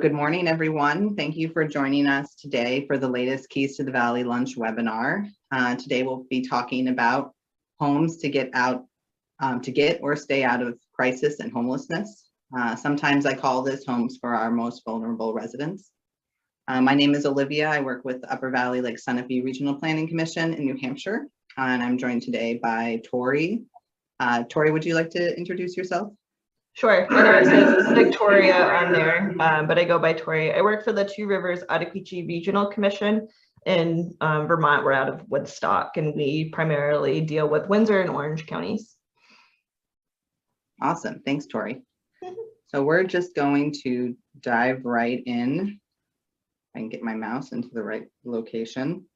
Good morning, everyone. Thank you for joining us today for the latest Keys to the Valley Lunch webinar. Today we'll be talking about homes to get out, to get or stay out of crisis and homelessness. Sometimes I call this homes for our most vulnerable residents. My name is Olivia. I work with the Upper Valley Lake Sunapee Regional Planning Commission in New Hampshire, and I'm joined today by Tori. Tori, would you like to introduce yourself? Sure. I know it says Victoria on there, but I go by Tori. I work for the Two Rivers Ottauquechee Regional Commission in Vermont. We're out of Woodstock, and we primarily deal with Windsor and Orange counties. Awesome. Thanks, Tori. So we're just going to dive right in. I can get my mouse into the right location.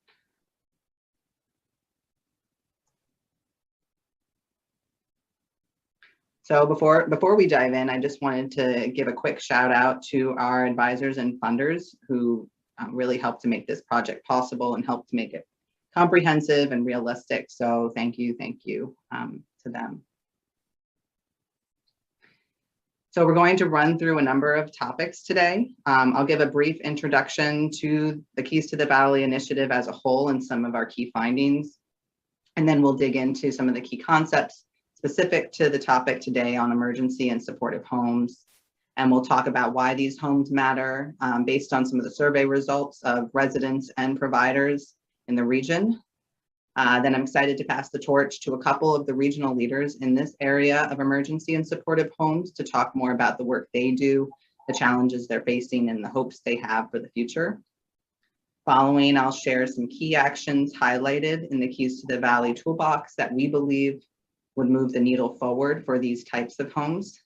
So before we dive in, I just wanted to give a quick shout out to our advisors and funders who really helped to make this project possible and helped to make it comprehensive and realistic. So thank you to them. So we're going to run through a number of topics today. I'll give a brief introduction to the Keys to the Valley initiative as a whole and some of our key findings. And then we'll dig into some of the key concepts specific to the topic today on emergency and supportive homes. And we'll talk about why these homes matter based on some of the survey results of residents and providers in the region. Then I'm excited to pass the torch to a couple of the regional leaders in this area of emergency and supportive homes to talk more about the work they do, the challenges they're facing, and the hopes they have for the future. Following, I'll share some key actions highlighted in the Keys to the Valley toolbox that we believe would move the needle forward for these types of homes.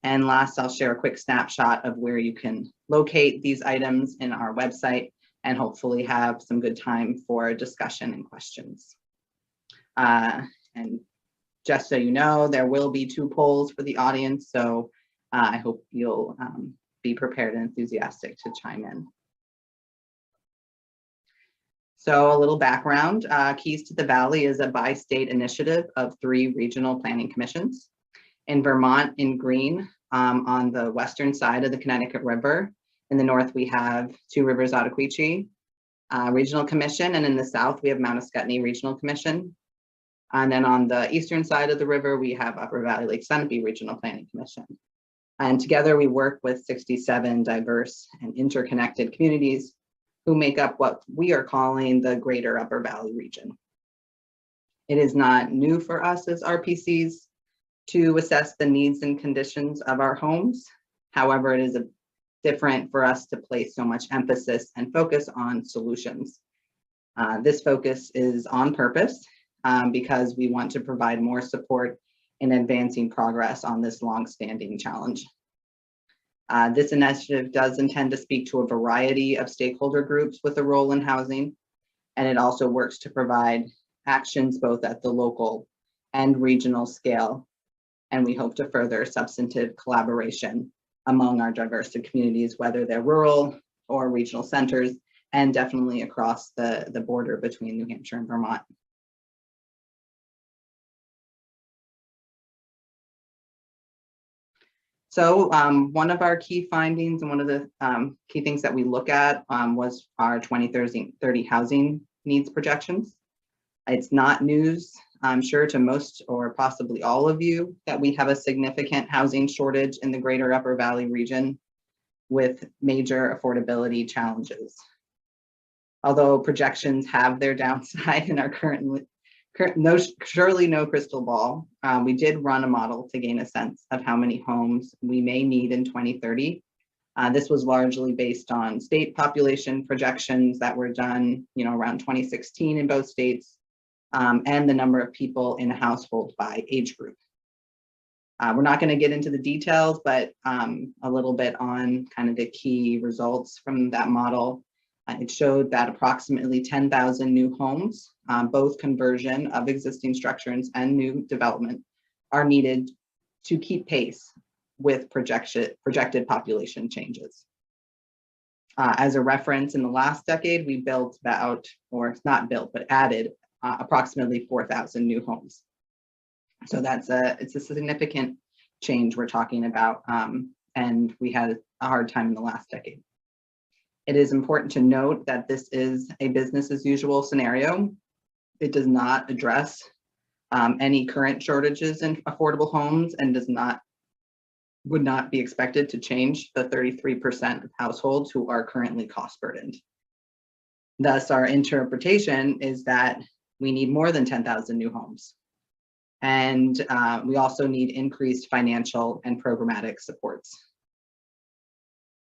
And last, I'll share a quick snapshot of where you can locate these items in our website and hopefully have some good time for discussion and questions. And just so you know, there will be 2 polls for the audience, so I hope you'll be prepared and enthusiastic to chime in. So a little background, Keys to the Valley is a bi-state initiative of 3 regional planning commissions. In Vermont, in green, on the western side of the Connecticut River. In the north, we have Two Rivers Ottauquechee Regional Commission, and in the south, we have Mount Ascutney Regional Commission. And then on the eastern side of the river, we have Upper Valley Lake Sunapee Regional Planning Commission. And together we work with 67 diverse and interconnected communities who make up what we are calling the Greater Upper Valley region. It is not new for us as RPCs to assess the needs and conditions of our homes. However, it is different for us to place so much emphasis and focus on solutions. This focus is on purpose because we want to provide more support in advancing progress on this long-standing challenge. This initiative does intend to speak to a variety of stakeholder groups with a role in housing, and it also works to provide actions both at the local and regional scale. And we hope to further substantive collaboration among our diverse communities, whether they're rural or regional centers, and definitely across the border between New Hampshire and Vermont. So one of our key findings and one of the key things that we look at was our 2030 housing needs projections. It's not news, I'm sure, to most or possibly all of you that we have a significant housing shortage in the Greater Upper Valley region with major affordability challenges. Although projections have their downside and are surely no crystal ball, we did run a model to gain a sense of how many homes we may need in 2030. This was largely based on state population projections that were done, around 2016 in both states, and the number of people in a household by age group. We're not going to get into the details, but a little bit on kind of the key results from that model. It showed that approximately 10,000 new homes, both conversion of existing structures and new development, are needed to keep pace with projected population changes. As a reference, in the last decade, we built about, or not built, but added approximately 4,000 new homes. So it's a significant change we're talking about and we had a hard time in the last decade. It is important to note that this is a business as usual scenario. It does not address any current shortages in affordable homes and would not be expected to change the 33% of households who are currently cost burdened. Thus, our interpretation is that we need more than 10,000 new homes. And we also need increased financial and programmatic supports.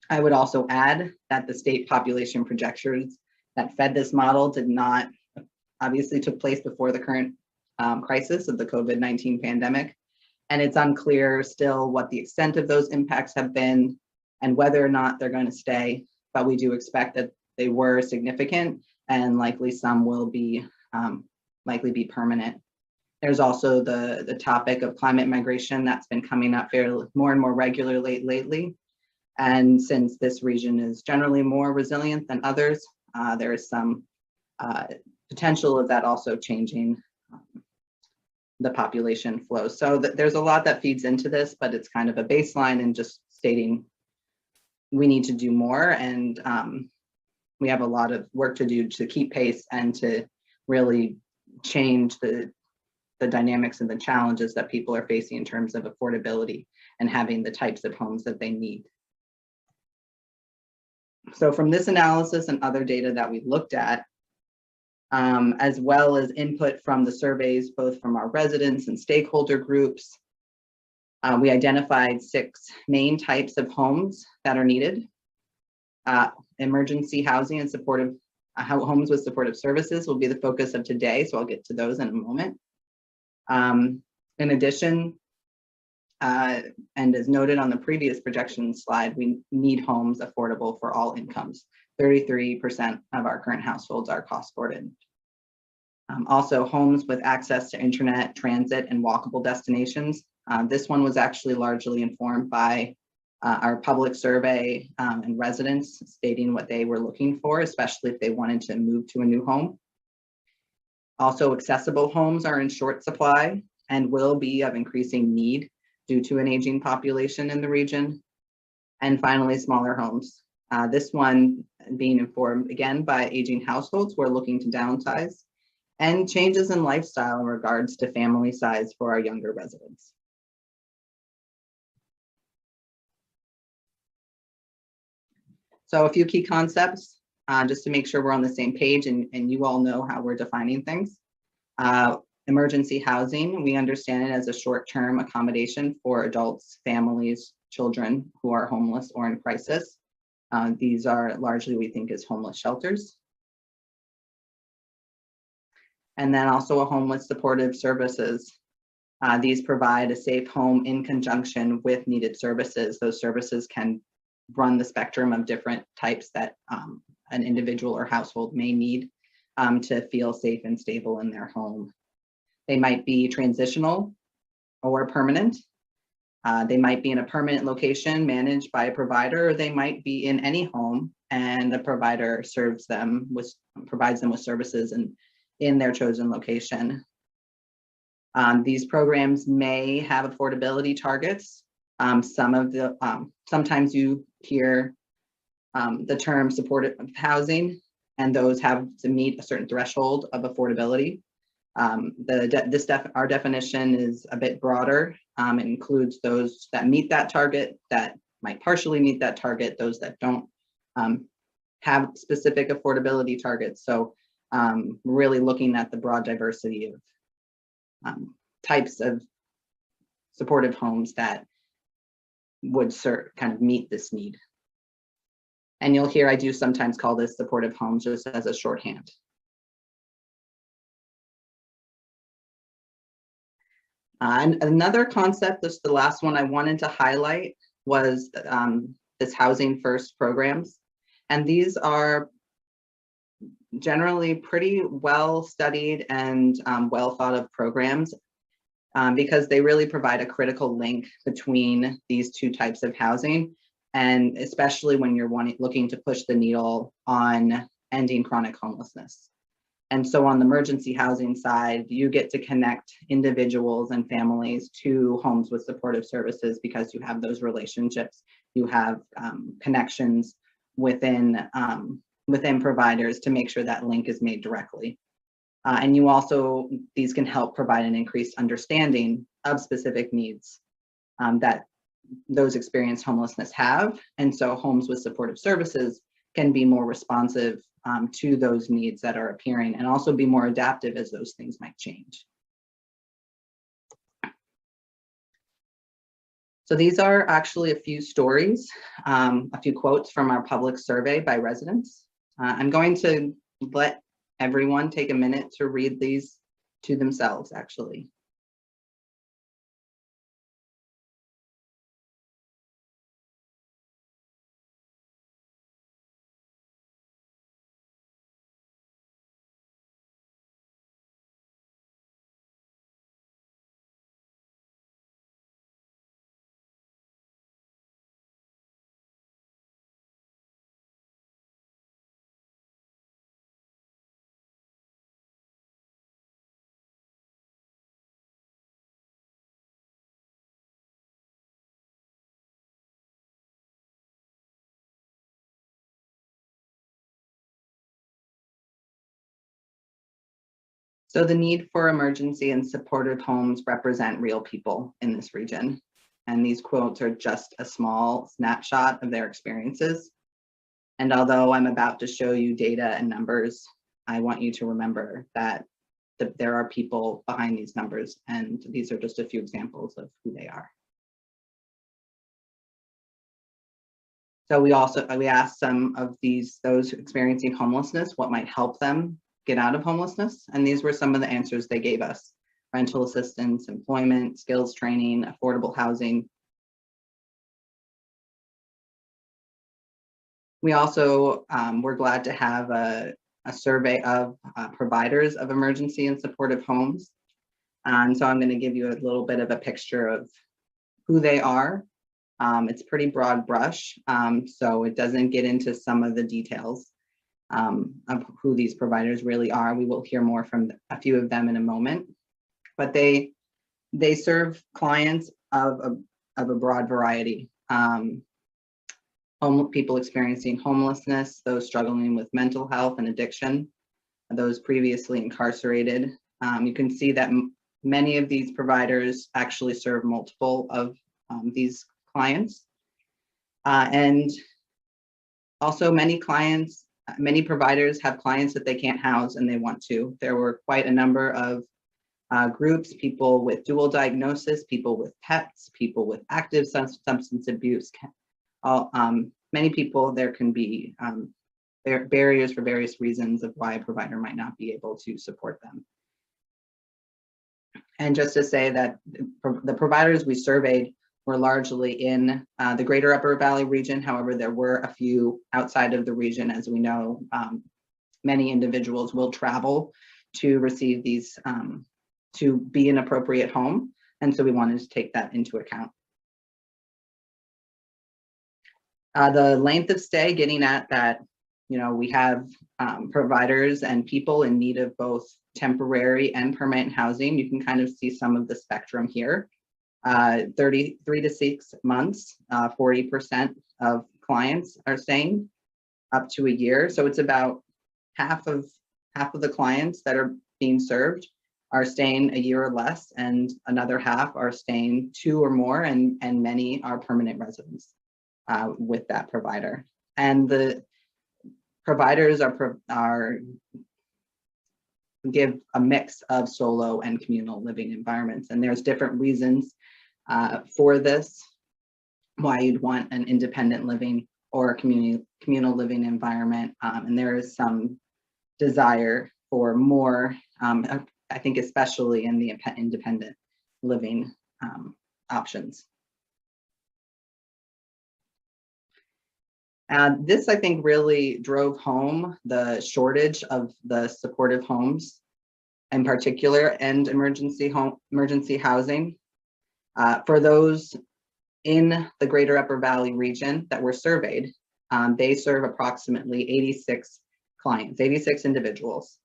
I would also add that the state population projections that fed this model did not, obviously took place before the current crisis of the COVID-19 pandemic. And it's unclear still what the extent of those impacts have been and whether or not they're going to stay, but we do expect that they were significant and likely some will be likely be permanent. There's also the topic of climate migration that's been coming up more and more regularly lately. And since this region is generally more resilient than others, there is some potential of that also changing the population flow. So there's a lot that feeds into this, but it's kind of a baseline and just stating we need to do more, and we have a lot of work to do to keep pace and to really change the dynamics and the challenges that people are facing in terms of affordability and having the types of homes that they need. So from this analysis and other data that we looked at, as well as input from the surveys, both from our residents and stakeholder groups, we identified 6 main types of homes that are needed. Emergency housing and supportive homes with supportive services will be the focus of today, so I'll get to those in a moment. In addition, and as noted on the previous projection slide, we need homes affordable for all incomes. 33% of our current households are cost burdened. Also, homes with access to internet, transit, and walkable destinations. This one was actually largely informed by our public survey and residents stating what they were looking for, especially if they wanted to move to a new home. Also, accessible homes are in short supply and will be of increasing need due to an aging population in the region. And finally, smaller homes. This one being informed again by aging households who are looking to downsize, and changes in lifestyle in regards to family size for our younger residents. So a few key concepts, just to make sure we're on the same page and you all know how we're defining things. Emergency housing, we understand it as a short-term accommodation for adults, families, children who are homeless or in crisis. These are largely, we think, as homeless shelters. And then also a home with supportive services. These provide a safe home in conjunction with needed services. Those services can run the spectrum of different types that an individual or household may need to feel safe and stable in their home. They might be transitional or permanent. They might be in a permanent location managed by a provider, or they might be in any home and the provider provides them with services in their chosen location. These programs may have affordability targets. Sometimes you hear the term supportive housing, and those have to meet a certain threshold of affordability. Our definition is a bit broader. It includes those that meet that target, that might partially meet that target, those that don't have specific affordability targets. So really looking at the broad diversity of types of supportive homes that would kind of meet this need. And you'll hear I do sometimes call this supportive homes just as a shorthand. And another concept, this is the last one I wanted to highlight, was this Housing First programs. And these are generally pretty well studied and well thought of programs because they really provide a critical link between these two types of housing, and especially when you're looking to push the needle on ending chronic homelessness. And so on the emergency housing side, you get to connect individuals and families to homes with supportive services because you have those relationships, you have connections within providers to make sure that link is made directly. And you also, these can help provide an increased understanding of specific needs that those experienced homelessness have. And so homes with supportive services can be more responsive to those needs that are appearing and also be more adaptive as those things might change. So these are actually a few stories, a few quotes from our public survey by residents. I'm going to let everyone take a minute to read these to themselves, actually. So the need for emergency and supportive homes represent real people in this region. And these quotes are just a small snapshot of their experiences. And although I'm about to show you data and numbers, I want you to remember that there are people behind these numbers, and these are just a few examples of who they are. So we asked some of those experiencing homelessness what might help them get out of homelessness, and these were some of the answers they gave us: rental assistance, employment, skills training, affordable housing. We also were glad to have a survey of providers of emergency and supportive homes. And so I'm going to give you a little bit of a picture of who they are. It's pretty broad brush, so it doesn't get into some of the details of who these providers really are. We will hear more from a few of them in a moment, but they serve clients of a broad variety. People experiencing homelessness, those struggling with mental health and addiction, those previously incarcerated. You can see that many of these providers actually serve multiple of these clients. And also many providers have clients that they can't house and they want to. There were quite a number of groups: people with dual diagnosis, people with pets, people with active substance abuse. Many people, there can be barriers for various reasons of why a provider might not be able to support them. And just to say that the providers we surveyed were largely in the greater Upper Valley region. However, there were a few outside of the region. As we know, many individuals will travel to receive these, to be an appropriate home. And so we wanted to take that into account. The length of stay, getting at that, we have providers and people in need of both temporary and permanent housing. You can kind of see some of the spectrum here. 3 to 6 months, 40% of clients are staying up to a year. So it's about half of the clients that are being served are staying a year or less, and another half are staying 2 or more, and many are permanent residents with that provider. And the providers give a mix of solo and communal living environments, and there's different reasons for this, why you'd want an independent living or a communal living environment, and there is some desire for more, I think especially in the independent living options. This, I think, really drove home the shortage of the supportive homes in particular, and emergency housing. For those in the greater Upper Valley region that were surveyed, they serve approximately 86 clients, 86 individuals.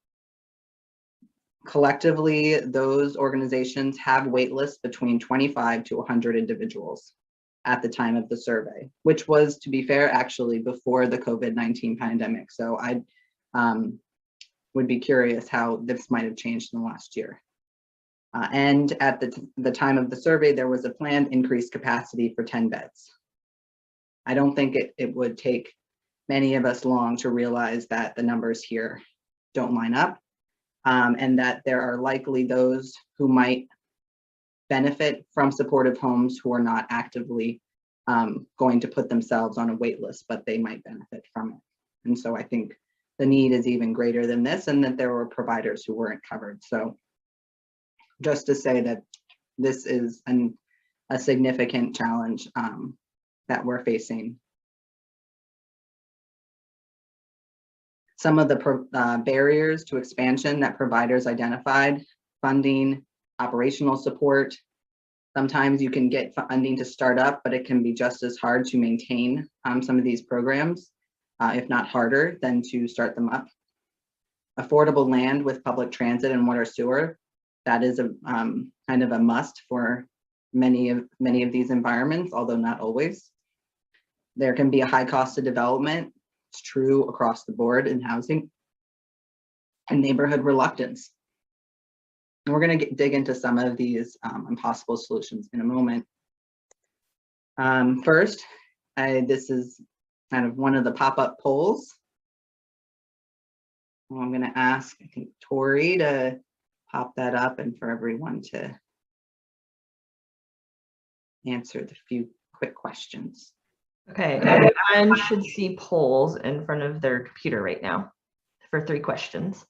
Collectively, those organizations have wait lists between 25 to 100 individuals at the time of the survey, which was, to be fair, actually before the COVID-19 pandemic. So I would be curious how this might have changed in the last year. And at the time of the survey, there was a planned increased capacity for 10 beds. I don't think it would take many of us long to realize that the numbers here don't line up, and that there are likely those who might benefit from supportive homes who are not actively going to put themselves on a wait list, but they might benefit from it. And so I think the need is even greater than this, and that there were providers who weren't covered. So just to say that this is a significant challenge that we're facing. Some of the barriers to expansion that providers identified: funding, operational support. Sometimes you can get funding to start up, but it can be just as hard to maintain some of these programs, if not harder than to start them up. Affordable land with public transit and water sewer. That is a kind of a must for many of these environments, although not always. There can be a high cost of development. It's true across the board in housing, and neighborhood reluctance. And we're going to dig into some of these impossible solutions in a moment. First, this is kind of one of the pop-up polls. I'm going to ask, I think, Tori to pop that up and for everyone to answer the few quick questions. Okay, everyone should see polls in front of their computer right now for 3 questions.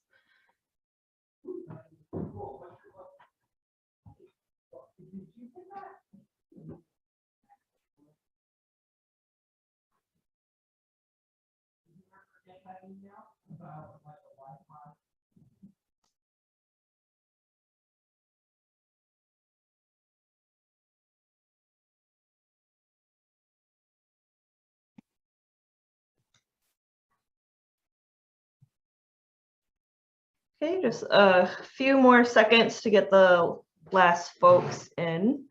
Okay, just a few more seconds to get the last folks in.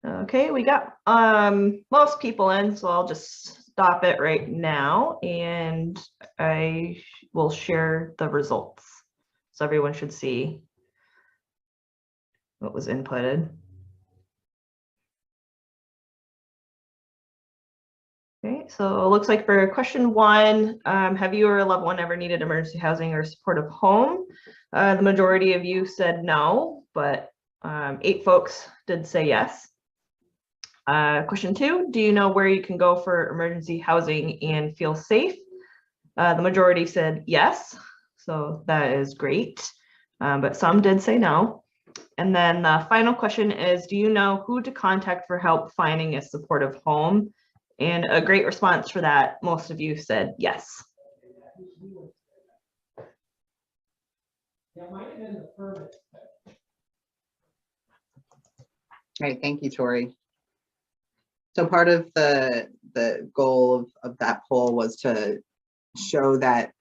Okay, we got most people in, so I'll just stop it right now and I will share the results. So everyone should see what was inputted. Okay, so it looks like for question 1, have you or a loved one ever needed emergency housing or supportive home? The majority of you said no, but 8 folks did say yes. Question 2, do you know where you can go for emergency housing and feel safe? The majority said yes, so that is great, but some did say no. And then the final question is, do you know who to contact for help finding a supportive home? And a great response for that, most of you said yes. Great, thank you, Tori. So part of the goal of that poll was to show that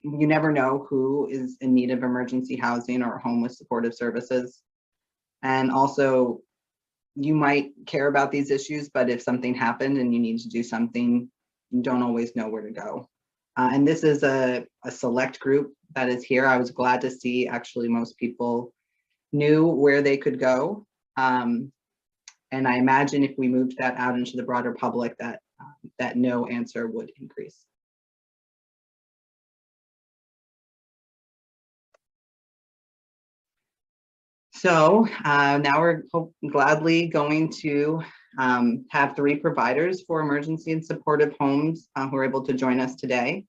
you never know who is in need of emergency housing or a home with supportive services. And also, you might care about these issues, but if something happened and you need to do something, you don't always know where to go. And this is a select group that is here. I was glad to see actually most people knew where they could go. And I imagine if we moved that out into the broader public, that that no answer would increase. So now we're gladly going to have 3 providers for emergency and supportive homes who are able to join us today.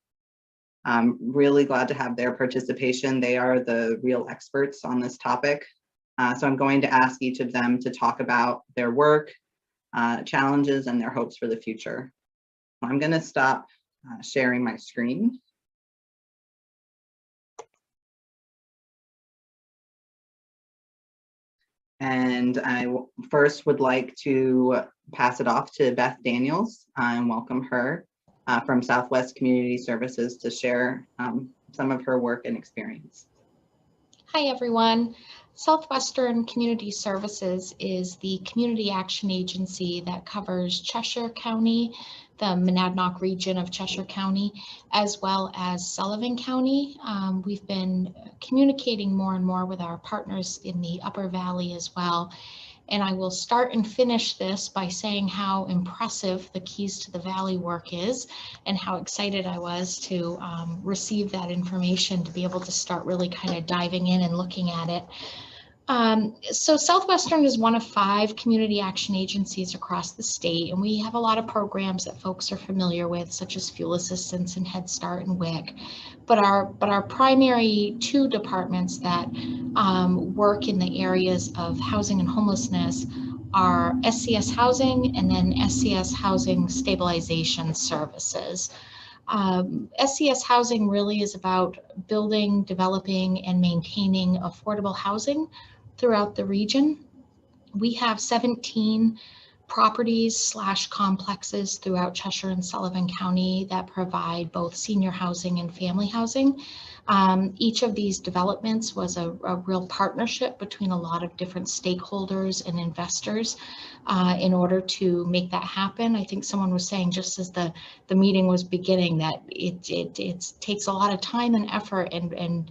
I'm really glad to have their participation. They are the real experts on this topic. So I'm going to ask each of them to talk about their work, challenges, and their hopes for the future. I'm going to stop sharing my screen. And first would like to pass it off to Beth Daniels and welcome her from Southwest Community Services to share some of her work and experience. Hi, everyone. Southwestern Community Services is the community action agency that covers Cheshire County, the Monadnock region of Cheshire County, as well as Sullivan County. We've been communicating more and more with our partners in the Upper Valley as well. And I will start and finish this by saying how impressive the Keys to the Valley work is and how excited I was to receive that information to be able to start really kind of diving in and looking at it. So Southwestern is one of 5 community action agencies across the state, and we have a lot of programs that folks are familiar with, such as Fuel Assistance and Head Start and WIC. But our primary 2 departments that work in the areas of housing and homelessness are SCS Housing and then SCS Housing Stabilization Services. SCS Housing really is about building, developing, and maintaining affordable housing throughout the region. We have 17 properties / complexes throughout Cheshire and Sullivan County that provide both senior housing and family housing. Each of these developments was a real partnership between a lot of different stakeholders and investors in order to make that happen. I think someone was saying just as the meeting was beginning that it takes a lot of time and effort and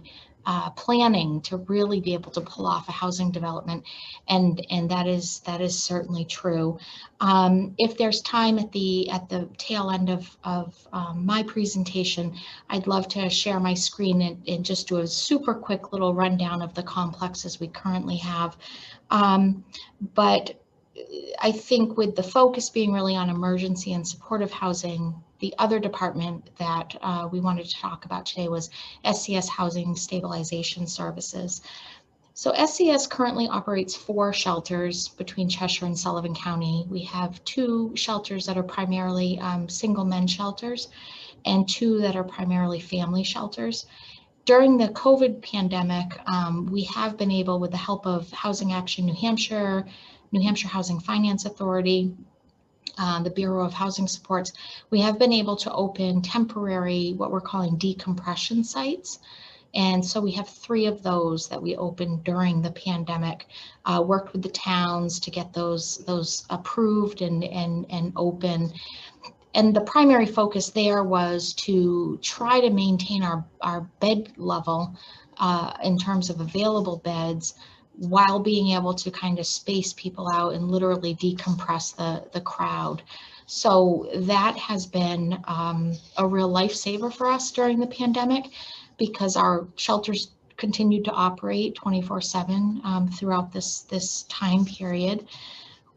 planning to really be able to pull off a housing development, and that is certainly true. If there's time at the tail end of my presentation, I'd love to share my screen and just do a super quick little rundown of the complexes we currently have. But I think with the focus being really on emergency and supportive housing, the other department that we wanted to talk about today was SCS Housing Stabilization Services. So SCS currently operates 4 shelters between Cheshire and Sullivan County. We have 2 shelters that are primarily single men shelters and 2 that are primarily family shelters. During the COVID pandemic, we have been able, with the help of Housing Action New Hampshire, New Hampshire Housing Finance Authority, the Bureau of Housing Supports, we have been able to open temporary, what we're calling decompression sites. And so we have 3 of those that we opened during the pandemic, worked with the towns to get those approved and open. And the primary focus there was to try to maintain our bed level in terms of available beds, while being able to kind of space people out and literally decompress the crowd. So that has been a real lifesaver for us during the pandemic, because our shelters continued to operate 24/7 throughout this time period.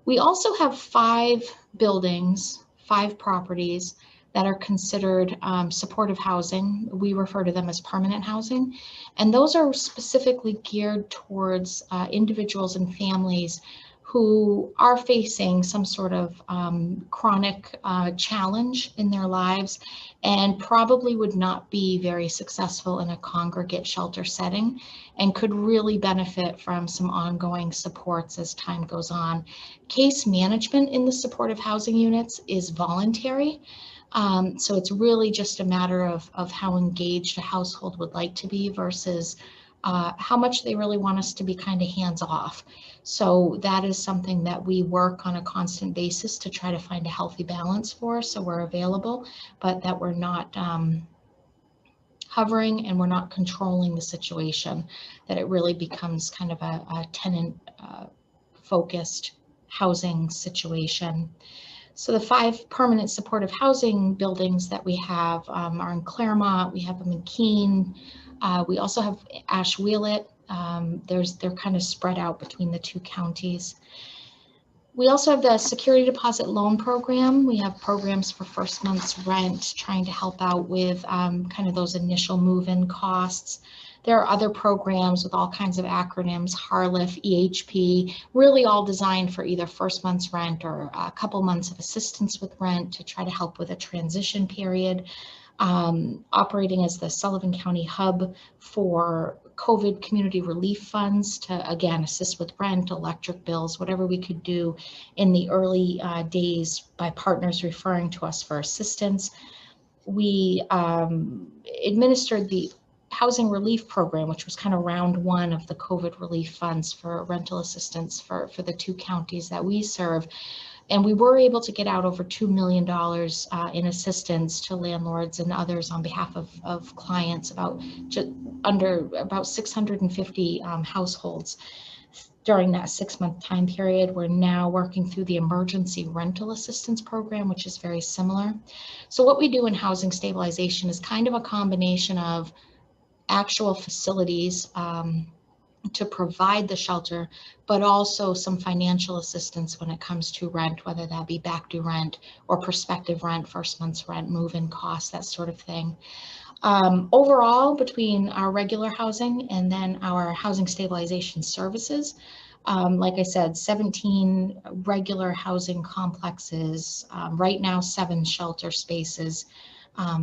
We also have 5 buildings, 5 properties that are considered supportive housing. We refer to them as permanent housing. And those are specifically geared towards individuals and families who are facing some sort of chronic challenge in their lives and probably would not be very successful in a congregate shelter setting and could really benefit from some ongoing supports as time goes on. Case management in the supportive housing units is voluntary. So it's really just a matter of how engaged a household would like to be versus how much they really want us to be kind of hands off. So that is something that we work on a constant basis to try to find a healthy balance for, so we're available, but that we're not hovering and we're not controlling the situation, that it really becomes kind of a tenant focused housing situation. So the 5 permanent supportive housing buildings that we have are in Claremont. We have them in Keene. We also have Ashwheelit. They're kind of spread out between the 2 counties. We also have the security deposit loan program. We have programs for first month's rent, trying to help out with kind of those initial move-in costs. There are other programs with all kinds of acronyms, HARLIF, EHP, really all designed for either first month's rent or a couple months of assistance with rent to try to help with a transition period. operating as the Sullivan County hub for COVID community relief funds to, again, assist with rent, electric bills, whatever we could do in the early days by partners referring to us for assistance. We administered the housing relief program, which was kind of round one of the COVID relief funds for rental assistance for the 2 counties that we serve. And we were able to get out over $2 million in assistance to landlords and others on behalf of clients, about 650 households during that 6-month time period. We're now working through the emergency rental assistance program, which is very similar. So what we do in housing stabilization is kind of a combination of actual facilities to provide the shelter, but also some financial assistance when it comes to rent, whether that be back due rent or prospective rent, first month's rent, move-in costs, that sort of thing. Overall, between our regular housing and then our housing stabilization services, like I said, 17 regular housing complexes, right now 7 shelter spaces,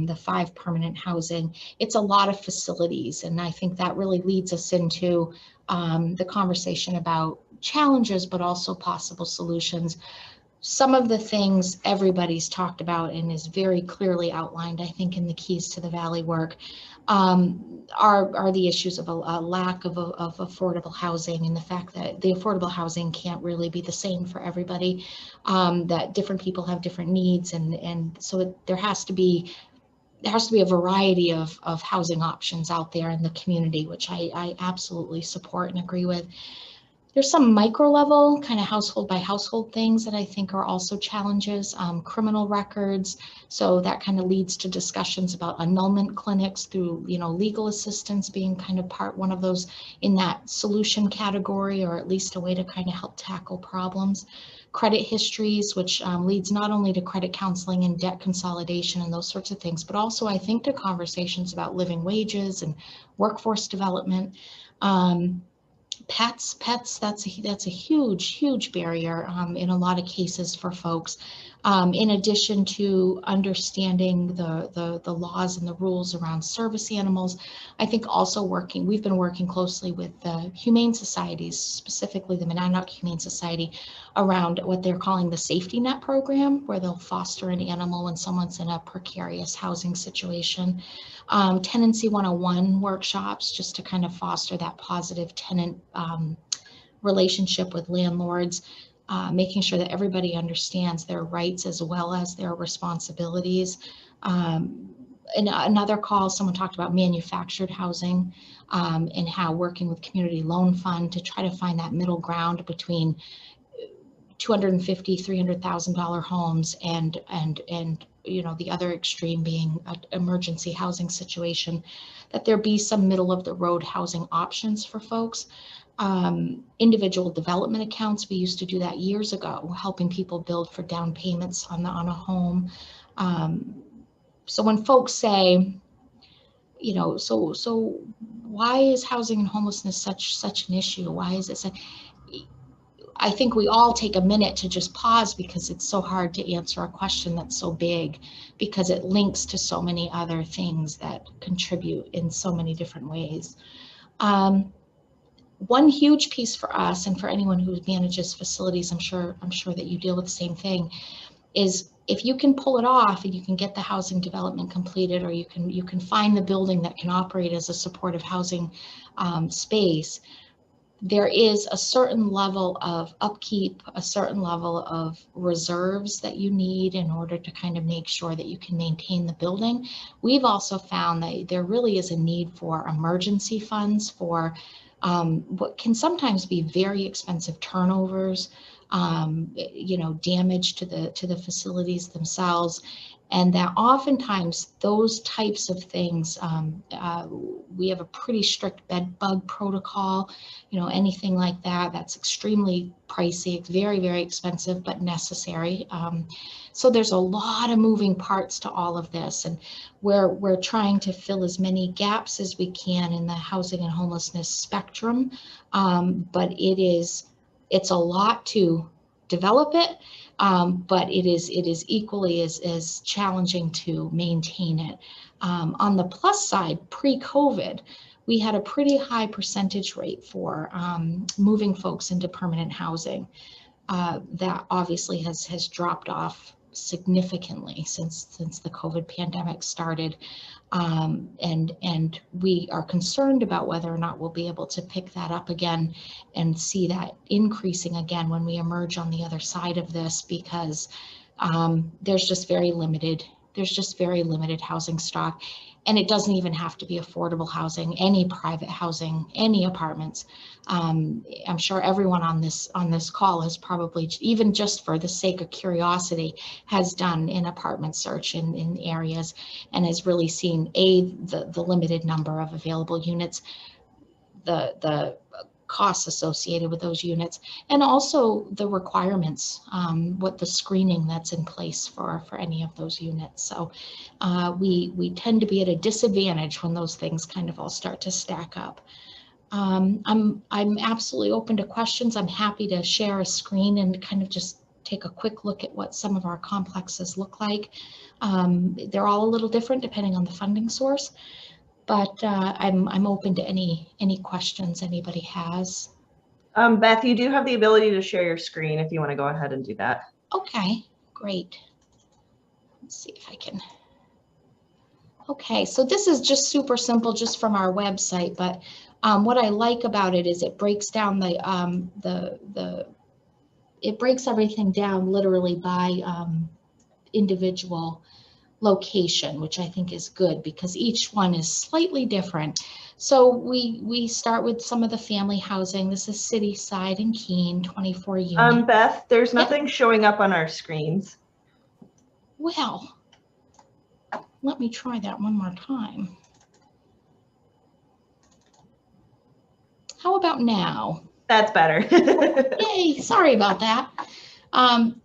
the 5 permanent housing. It's a lot of facilities, and I think that really leads us into the conversation about challenges, but also possible solutions. Some of the things everybody's talked about and is very clearly outlined, I think, in the Keys to the Valley work, are the issues of a lack of affordable housing, and the fact that the affordable housing can't really be the same for everybody, that different people have different needs, and so there has to be a variety of housing options out there in the community, which I absolutely support and agree with. There's some micro level kind of household by household things that I think are also challenges, criminal records. So that kind of leads to discussions about annulment clinics through, legal assistance being kind of one of those in that solution category, or at least a way to kind of help tackle problems. Credit histories, which leads not only to credit counseling and debt consolidation and those sorts of things, but also I think to conversations about living wages and workforce development. Pets, that's a huge barrier in a lot of cases for folks. In addition to understanding the laws and the rules around service animals, I think also we've been working closely with the humane societies, specifically the Monadnock Humane Society, around what they're calling the safety net program, where they'll foster an animal when someone's in a precarious housing situation. Tenancy 101 workshops, just to kind of foster that positive tenant relationship with landlords, making sure that everybody understands their rights as well as their responsibilities. In another call, someone talked about manufactured housing and how working with Community Loan Fund to try to find that middle ground between $250,000, $300,000 homes and the other extreme being an emergency housing situation, that there be some middle of the road housing options for folks. Individual development accounts, we used to do that years ago, helping people build for down payments on a home. So when folks say, so why is housing and homelessness such an issue? Why is it such? I think we all take a minute to just pause, because it's so hard to answer a question that's so big, because it links to so many other things that contribute in so many different ways. One huge piece for us, and for anyone who manages facilities, I'm sure that you deal with the same thing, is if you can pull it off and you can get the housing development completed, or you can find the building that can operate as a supportive housing space, there is a certain level of upkeep, a certain level of reserves that you need in order to kind of make sure that you can maintain the building. We've also found that there really is a need for emergency funds for what can sometimes be very expensive turnovers, damage to the facilities themselves. And that oftentimes those types of things, we have a pretty strict bed bug protocol, anything like that, that's extremely pricey. It's very, very expensive, but necessary. So there's a lot of moving parts to all of this. And we're trying to fill as many gaps as we can in the housing and homelessness spectrum. But it's a lot to develop it, but it is equally as challenging to maintain it. On the plus side, pre-COVID, we had a pretty high percentage rate for moving folks into permanent housing. That obviously has dropped off significantly since the COVID pandemic started. And we are concerned about whether or not we'll be able to pick that up again and see that increasing again when we emerge on the other side of this, because there's just very limited housing stock. And it doesn't even have to be affordable housing, any private housing, any apartments. I'm sure everyone on this call has probably, even just for the sake of curiosity, has done an apartment search in areas and has really seen the limited number of available units, the costs associated with those units, and also the requirements, what the screening that's in place for any of those units. So we tend to be at a disadvantage when those things kind of all start to stack up. I'm absolutely open to questions. I'm happy to share a screen and kind of just take a quick look at what some of our complexes look like. They're all a little different depending on the funding source. But I'm open to any questions anybody has. Beth, you do have the ability to share your screen if you want to go ahead and do that. Okay, great. Let's see if I can. Okay, so this is just super simple, just from our website. But what I like about it is it breaks down it breaks everything down literally by individual location, which I think is good because each one is slightly different. So we start with some of the family housing. This is City Side and Keene, 24 units. Beth, there's nothing showing up on our screens. Well, let me try that one more time. How about now? That's better. Yay, sorry about that.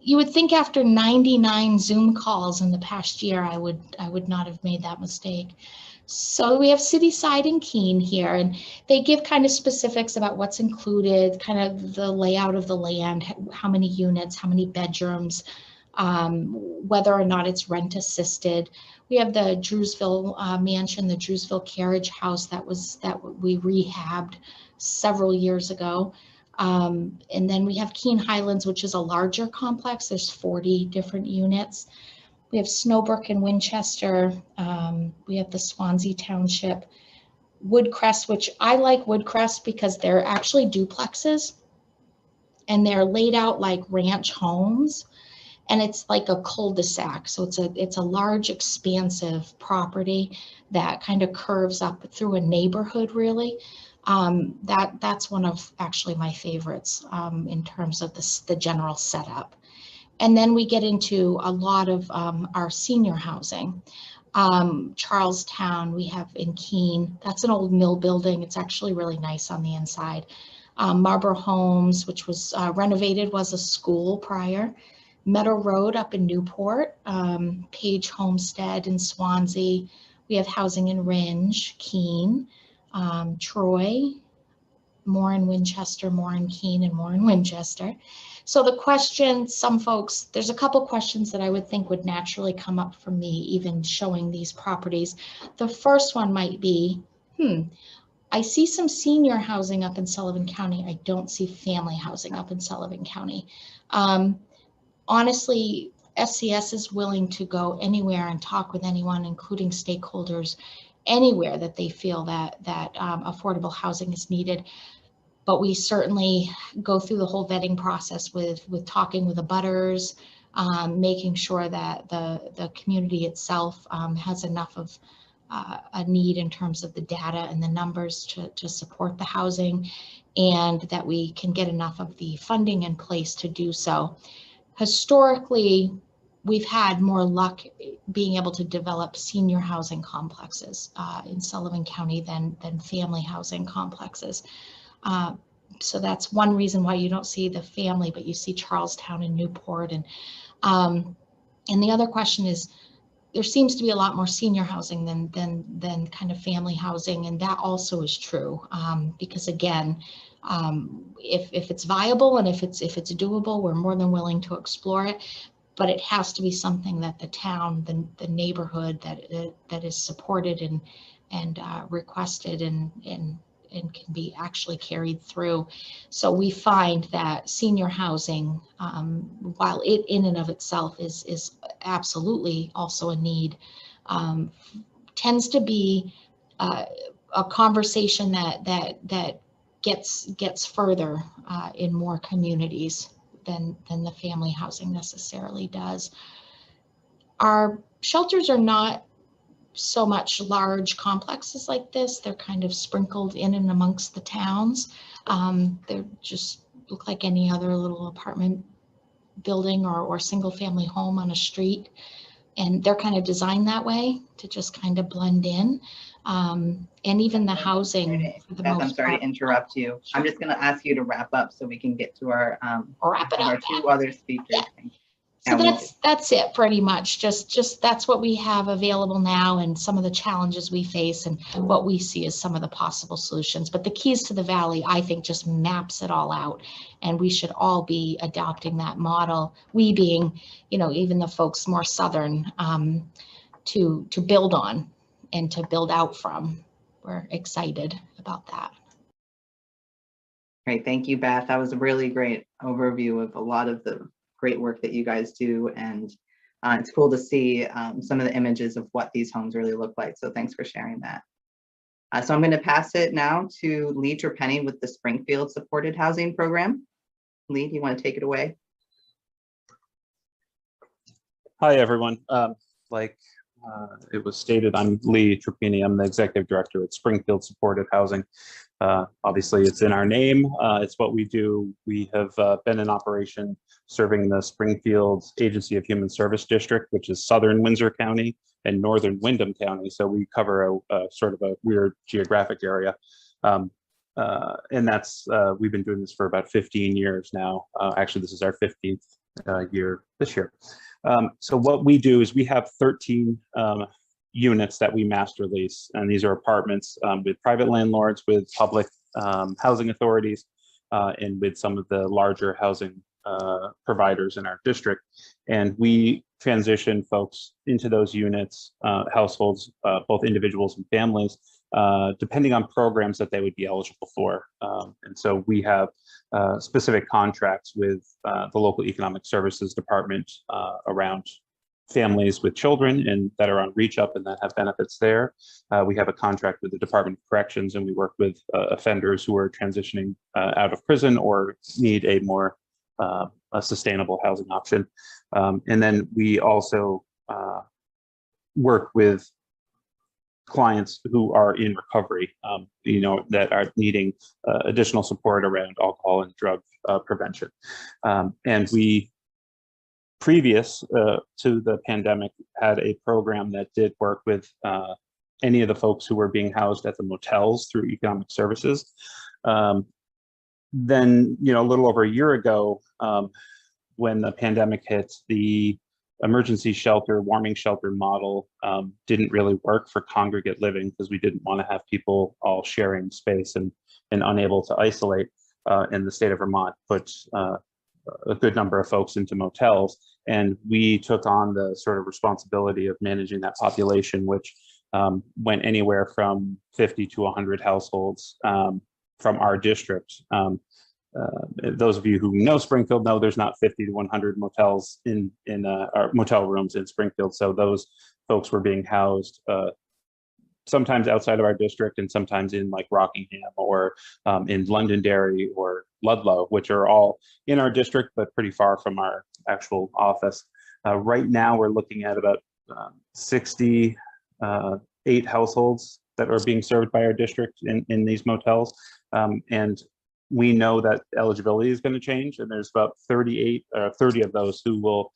You would think after 99 Zoom calls in the past year, I would not have made that mistake. So we have City Side and Keene here, and they give kind of specifics about what's included, kind of the layout of the land, how many units, how many bedrooms, whether or not it's rent assisted. We have the Drewsville mansion, the Drewsville Carriage House that we rehabbed several years ago. And then we have Keene Highlands, which is a larger complex. There's 40 different units. We have Snowbrook and Winchester. We have the Swansea Township. Woodcrest, which I like Woodcrest because they're actually duplexes and they're laid out like ranch homes. And it's like a cul-de-sac. So it's a large, expansive property that kind of curves up through a neighborhood, really. That's one of actually my favorites in terms of the general setup. And then we get into a lot of our senior housing. Charlestown, we have in Keene, that's an old mill building. It's actually really nice on the inside. Marlborough Homes, which was renovated, was a school prior. Meadow Road up in Newport, Page Homestead in Swansea. We have housing in Rindge, Keene, Troy, more in Winchester, more in Keene, and more in Winchester. So the question, some folks, there's a couple questions that I would think would naturally come up from me even showing these properties. The first one might be, I see some senior housing up in Sullivan County. I don't see family housing up in Sullivan County. Honestly, SCS is willing to go anywhere and talk with anyone, including stakeholders, anywhere that they feel that affordable housing is needed. But we certainly go through the whole vetting process with talking with the abutters, making sure that the community itself has enough of a need in terms of the data and the numbers to support the housing, and that we can get enough of the funding in place to do so. Historically, we've had more luck being able to develop senior housing complexes in Sullivan County than family housing complexes. So that's one reason why you don't see the family, but you see Charlestown and Newport. And the other question is, there seems to be a lot more senior housing than kind of family housing, and that also is true, because again, if it's viable and if it's doable, we're more than willing to explore it. But it has to be something that the town, the neighborhood that is supported and requested and can be actually carried through. So we find that senior housing, while it in and of itself is absolutely also a need, tends to be a conversation that gets further in more communities than the family housing necessarily does. Our shelters are not so much large complexes like this. They're kind of sprinkled in and amongst the towns. They just look like any other little apartment building or single family home on a street. And they're kind of designed that way to just kind of blend in. And even the housing for the Beth, most I'm sorry part. to interrupt you. I'm just going to ask you to wrap up so we can get to our Wrap it our up. two other speakers. Yeah. So that's it pretty much. Just that's what we have available now and some of the challenges we face and what we see as some of the possible solutions. But the Keys to the Valley, I think, just maps it all out, and we should all be adopting that model. We being, even the folks more southern, to build on and to build out from. We're excited about that. Great, thank you, Beth. That was a really great overview of a lot of the great work that you guys do, and it's cool to see some of the images of what these homes really look like. So thanks for sharing that. So I'm going to pass it now to Lee Treppenny with the Springfield Supported Housing Program. Lee, do you want to take it away? Hi, everyone. Like it was stated, I'm Lee Treppenny. I'm the Executive Director at Springfield Supported Housing. Obviously, it's in our name. It's what we do. We have been in operation serving the Springfield Agency of Human Service District, which is southern Windsor County and northern Windham County. So we cover a sort of a weird geographic area. And that's, we've been doing this for about 15 years now. Actually, this is our 15th year this year. So what we do is we have 13 units that we master lease, and these are apartments with private landlords, with public housing authorities, and with some of the larger housing providers in our district. And we transition folks into those units, households, both individuals and families, depending on programs that they would be eligible for. And so we have specific contracts with the local economic services department around families with children and that are on reach up and that have benefits there. We have a contract with the Department of Corrections, and we work with offenders who are transitioning out of prison or need a more a sustainable housing option. And then we also work with clients who are in recovery, that are needing additional support around alcohol and drug prevention. And we, previous to the pandemic, had a program that did work with any of the folks who were being housed at the motels through economic services. Then, a little over a year ago, when the pandemic hit, the emergency shelter, warming shelter model didn't really work for congregate living because we didn't want to have people all sharing space and unable to isolate. In the state of Vermont put a good number of folks into motels, and we took on the sort of responsibility of managing that population, which went anywhere from 50 to 100 households from our district. Those of you who know Springfield know there's not 50 to 100 motels in our motel rooms in Springfield. So those folks were being housed sometimes outside of our district and sometimes in like Rockingham or in Londonderry or Ludlow, which are all in our district, but pretty far from our actual office. Right now, we're looking at about 68 households that are being served by our district in these motels. And we know that eligibility is going to change, and there's about 30 of those who will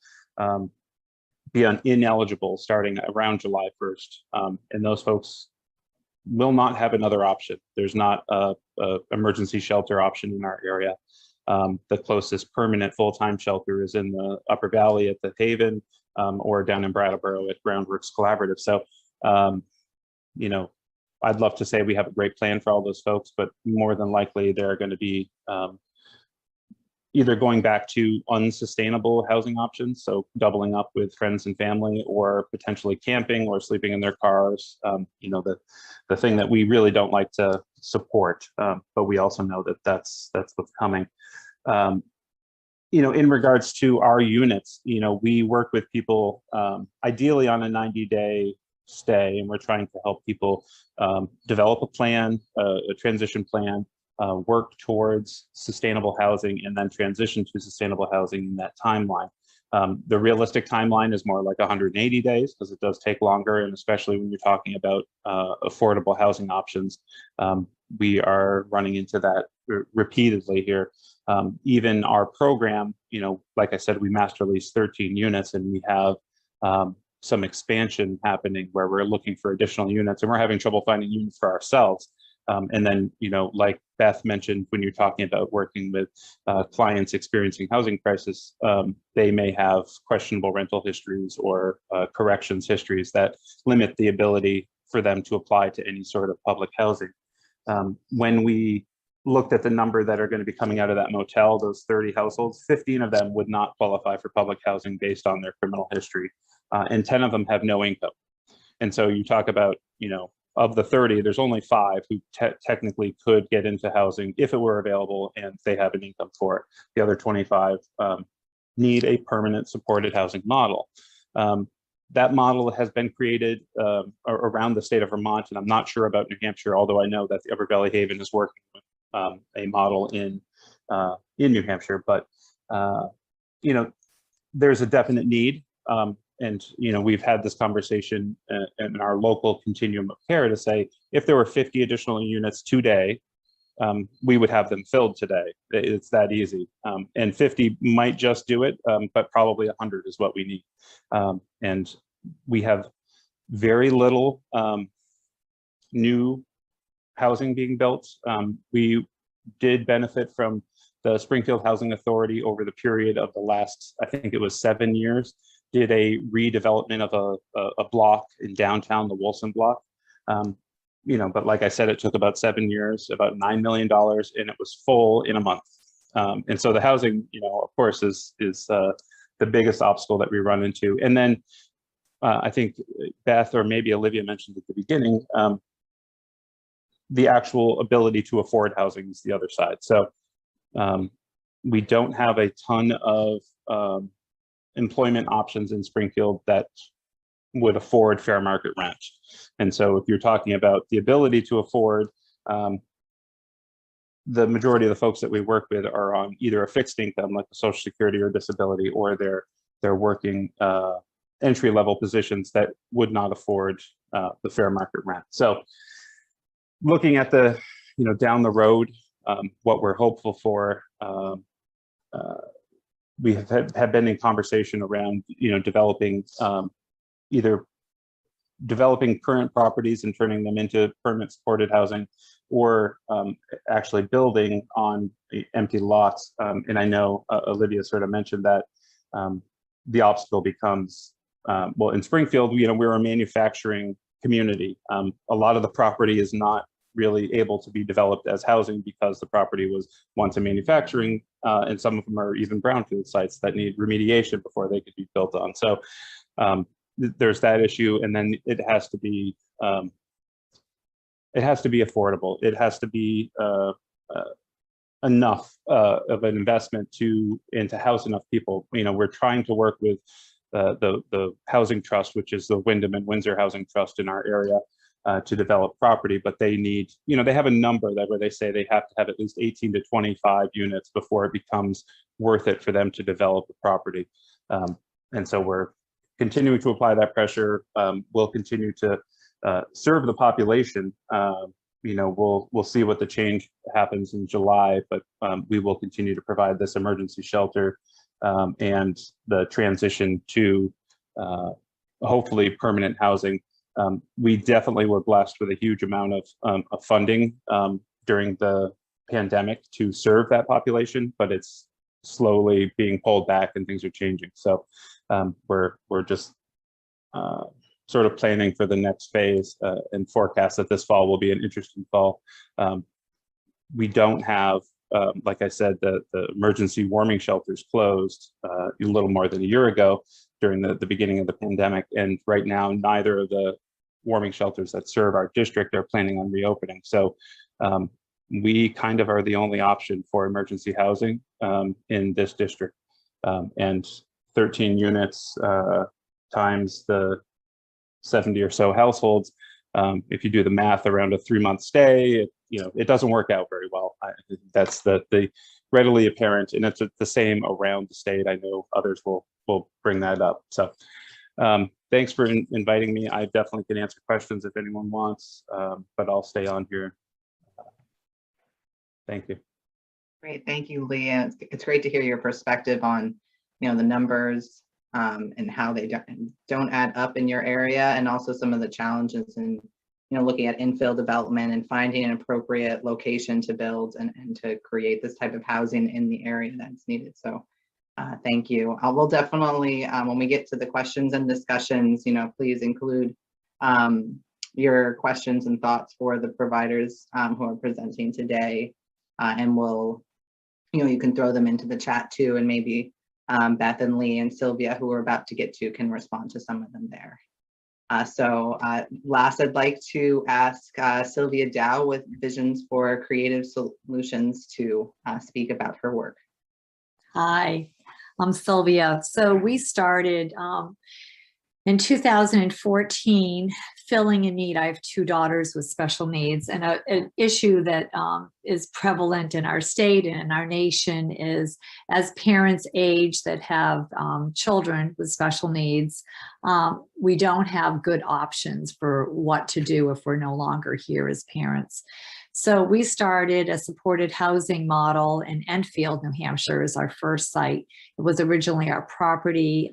be ineligible starting around July 1st. And those folks will not have another option. There's not a emergency shelter option in our area. The closest permanent full-time shelter is in the Upper Valley at the Haven. or down in Brattleboro at Groundworks Collaborative. So, you know, I'd love to say we have a great plan for all those folks, but more than likely they're going to be either going back to unsustainable housing options, so doubling up with friends and family, or potentially camping or sleeping in their cars. You know, the thing that we really don't like to support, but we also know that that's what's coming. You know, in regards to our units, you know, we work with people ideally on a 90-day stay, and we're trying to help people develop a plan, a transition plan, work towards sustainable housing, and then transition to sustainable housing in that timeline. The realistic timeline is more like 180 days, because it does take longer, and especially when you're talking about affordable housing options, we are running into that repeatedly here. Even our program, you know, like I said, we master lease 13 units, and we have some expansion happening where we're looking for additional units, and we're having trouble finding units for ourselves. And then, you know, like Beth mentioned, when you're talking about working with clients experiencing housing crisis, they may have questionable rental histories or corrections histories that limit the ability for them to apply to any sort of public housing. When we looked at the number that are going to be coming out of that motel, those 30 households, 15 of them would not qualify for public housing based on their criminal history, and 10 of them have no income. And so you talk about, you know, of the 30, there's only 5 who technically could get into housing if it were available and they have an income for it. The other 25 need a permanent supported housing model. That model has been created around the state of Vermont, and I'm not sure about New Hampshire, although I know that the Upper Valley Haven is working with a model in New Hampshire. But you know, there's a definite need. And, you know, we've had this conversation in our local continuum of care to say, if there were 50 additional units today, we would have them filled today. It's that easy. And 50 might just do it, but probably 100 is what we need. And we have very little new housing being built. We did benefit from the Springfield Housing Authority over the period of the last, I think it was 7 years, did a redevelopment of a block in downtown, the Wilson block. You know, but like I said, it took about 7 years, about $9 million, and it was full in a month. And so the housing, you know, of course, is the biggest obstacle that we run into. And then I think Beth, or maybe Olivia mentioned at the beginning, the actual ability to afford housing is the other side. So we don't have a ton of employment options in Springfield that would afford fair market rent. And so if you're talking about the ability to afford, the majority of the folks that we work with are on either a fixed income like Social Security or disability, or they're working entry-level positions that would not afford the fair market rent. So looking at the, you know, down the road, what we're hopeful for, we have been in conversation around, you know, developing either developing current properties and turning them into permanent supported housing, or actually building on empty lots. And I know Olivia sort of mentioned that the obstacle becomes, well, in Springfield, you know, we're a manufacturing community. A lot of the property is not really able to be developed as housing because the property was once a manufacturing, and some of them are even brownfield sites that need remediation before they could be built on. So there's that issue, and then it has to be affordable. It has to be enough of an investment to house enough people. You know, we're trying to work with the Housing Trust, which is the Wyndham and Windsor Housing Trust in our area, to develop property, but they need, you know, they have a number that where they say they have to have at least 18 to 25 units before it becomes worth it for them to develop the property. And so we're continuing to apply that pressure. We'll continue to serve the population. You know, we'll see what the change happens in July, but we will continue to provide this emergency shelter and the transition to hopefully permanent housing. We definitely were blessed with a huge amount of funding during the pandemic to serve that population, but it's slowly being pulled back and things are changing. So we're just sort of planning for the next phase and forecast that this fall will be an interesting fall. We don't have, like I said, the emergency warming shelters closed a little more than a year ago during the beginning of the pandemic. And right now, neither of the warming shelters that serve our district are planning on reopening. So we kind of are the only option for emergency housing in this district. And 13 units times the 70 or so households, if you do the math around a 3-month stay, it doesn't work out very well. That's the readily apparent, and it's the same around the state. I know others will bring that up. So thanks for inviting me. I definitely can answer questions if anyone wants, but I'll stay on here. Thank you. Great, thank you, Leah. It's great to hear your perspective on, the numbers and how they don't add up in your area, and also some of the challenges in, looking at infill development and finding an appropriate location to build and to create this type of housing in the area that's needed. So thank you. We'll definitely, when we get to the questions and discussions, please include your questions and thoughts for the providers who are presenting today. And we'll, you can throw them into the chat too, and maybe Beth and Lee and Sylvia, who we're about to get to, can respond to some of them there. Last, I'd like to ask Sylvia Dow with Visions for Creative Solutions to speak about her work. Hi, I'm Sylvia. So we started in 2014, filling a need. I have 2 daughters with special needs, and an issue that is prevalent in our state and in our nation is, as parents age that have children with special needs, we don't have good options for what to do if we're no longer here as parents. So we started a supported housing model in Enfield, New Hampshire, as our first site. It was originally our property.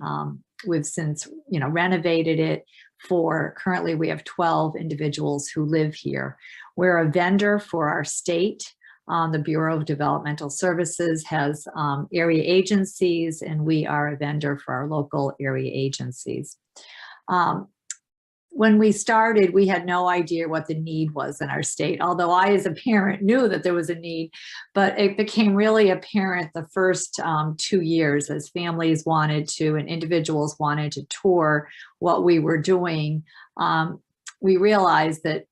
We've since, renovated it currently we have 12 individuals who live here. We're a vendor for our state. The Bureau of Developmental Services has area agencies, and we are a vendor for our local area agencies. When we started, we had no idea what the need was in our state, although I, as a parent, knew that there was a need, but it became really apparent the first 2 years as families wanted to and individuals wanted to tour what we were doing. We realized that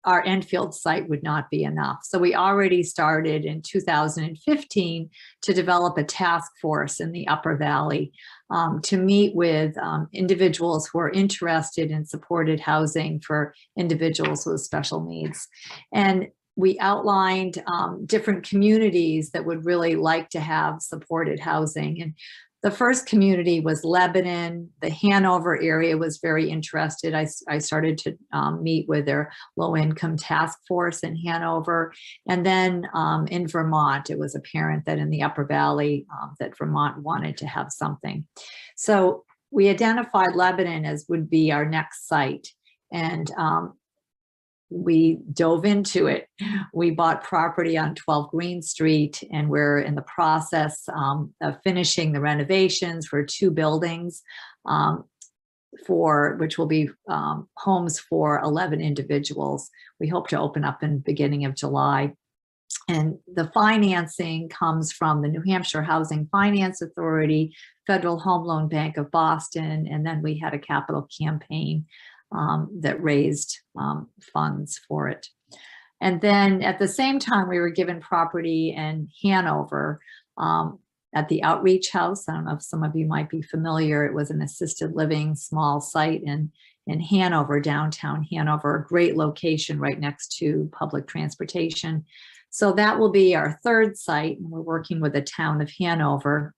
our Enfield site would not be enough. So we already started in 2015 to develop a task force in the Upper Valley to meet with individuals who are interested in supported housing for individuals with special needs. And we outlined different communities that would really like to have supported housing. And the first community was Lebanon. The Hanover area was very interested. I started to meet with their low-income task force in Hanover. And then in Vermont, it was apparent that in the Upper Valley that Vermont wanted to have something. So we identified Lebanon as would be our next site. And we dove into it. We bought property on 12 Green Street, and we're in the process of finishing the renovations for 2 buildings, which will be homes for 11 individuals. We hope to open up in the beginning of July. And the financing comes from the New Hampshire Housing Finance Authority, Federal Home Loan Bank of Boston, and then we had a capital campaign that raised funds for it. And then at the same time, we were given property in Hanover at the Outreach House. I don't know if some of you might be familiar. It was an assisted living small site in Hanover, downtown Hanover, a great location right next to public transportation. So that will be our 3rd site. And we're working with the town of Hanover,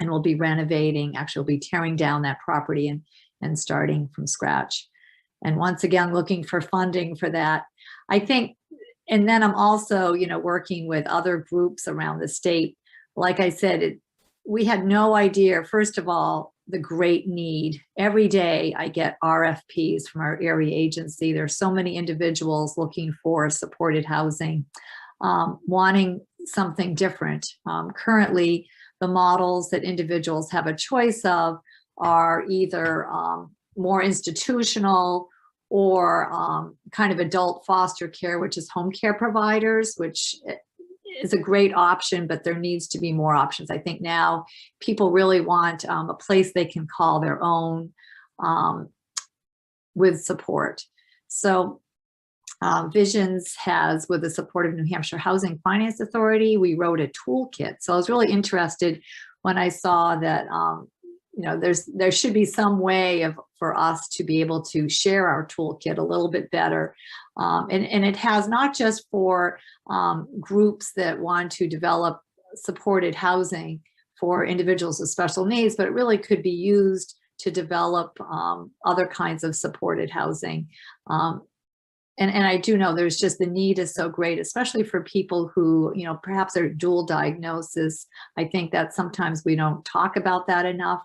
and we'll be renovating, actually we'll be tearing down that property and starting from scratch. And once again, looking for funding for that. I think, and then I'm also, working with other groups around the state. Like I said, we had no idea, first of all, the great need. Every day I get RFPs from our area agency. There's so many individuals looking for supported housing, wanting something different. Currently, the models that individuals have a choice of are either more institutional or kind of adult foster care, which is home care providers, which is a great option, but there needs to be more options. I think now people really want a place they can call their own with support. So Visions has, with the support of New Hampshire Housing Finance Authority, we wrote a toolkit. So I was really interested when I saw that there should be some way for us to be able to share our toolkit a little bit better. And it has not just for groups that want to develop supported housing for individuals with special needs, but it really could be used to develop other kinds of supported housing. And I do know there's just the need is so great, especially for people who, perhaps are dual diagnosis. I think that sometimes we don't talk about that enough.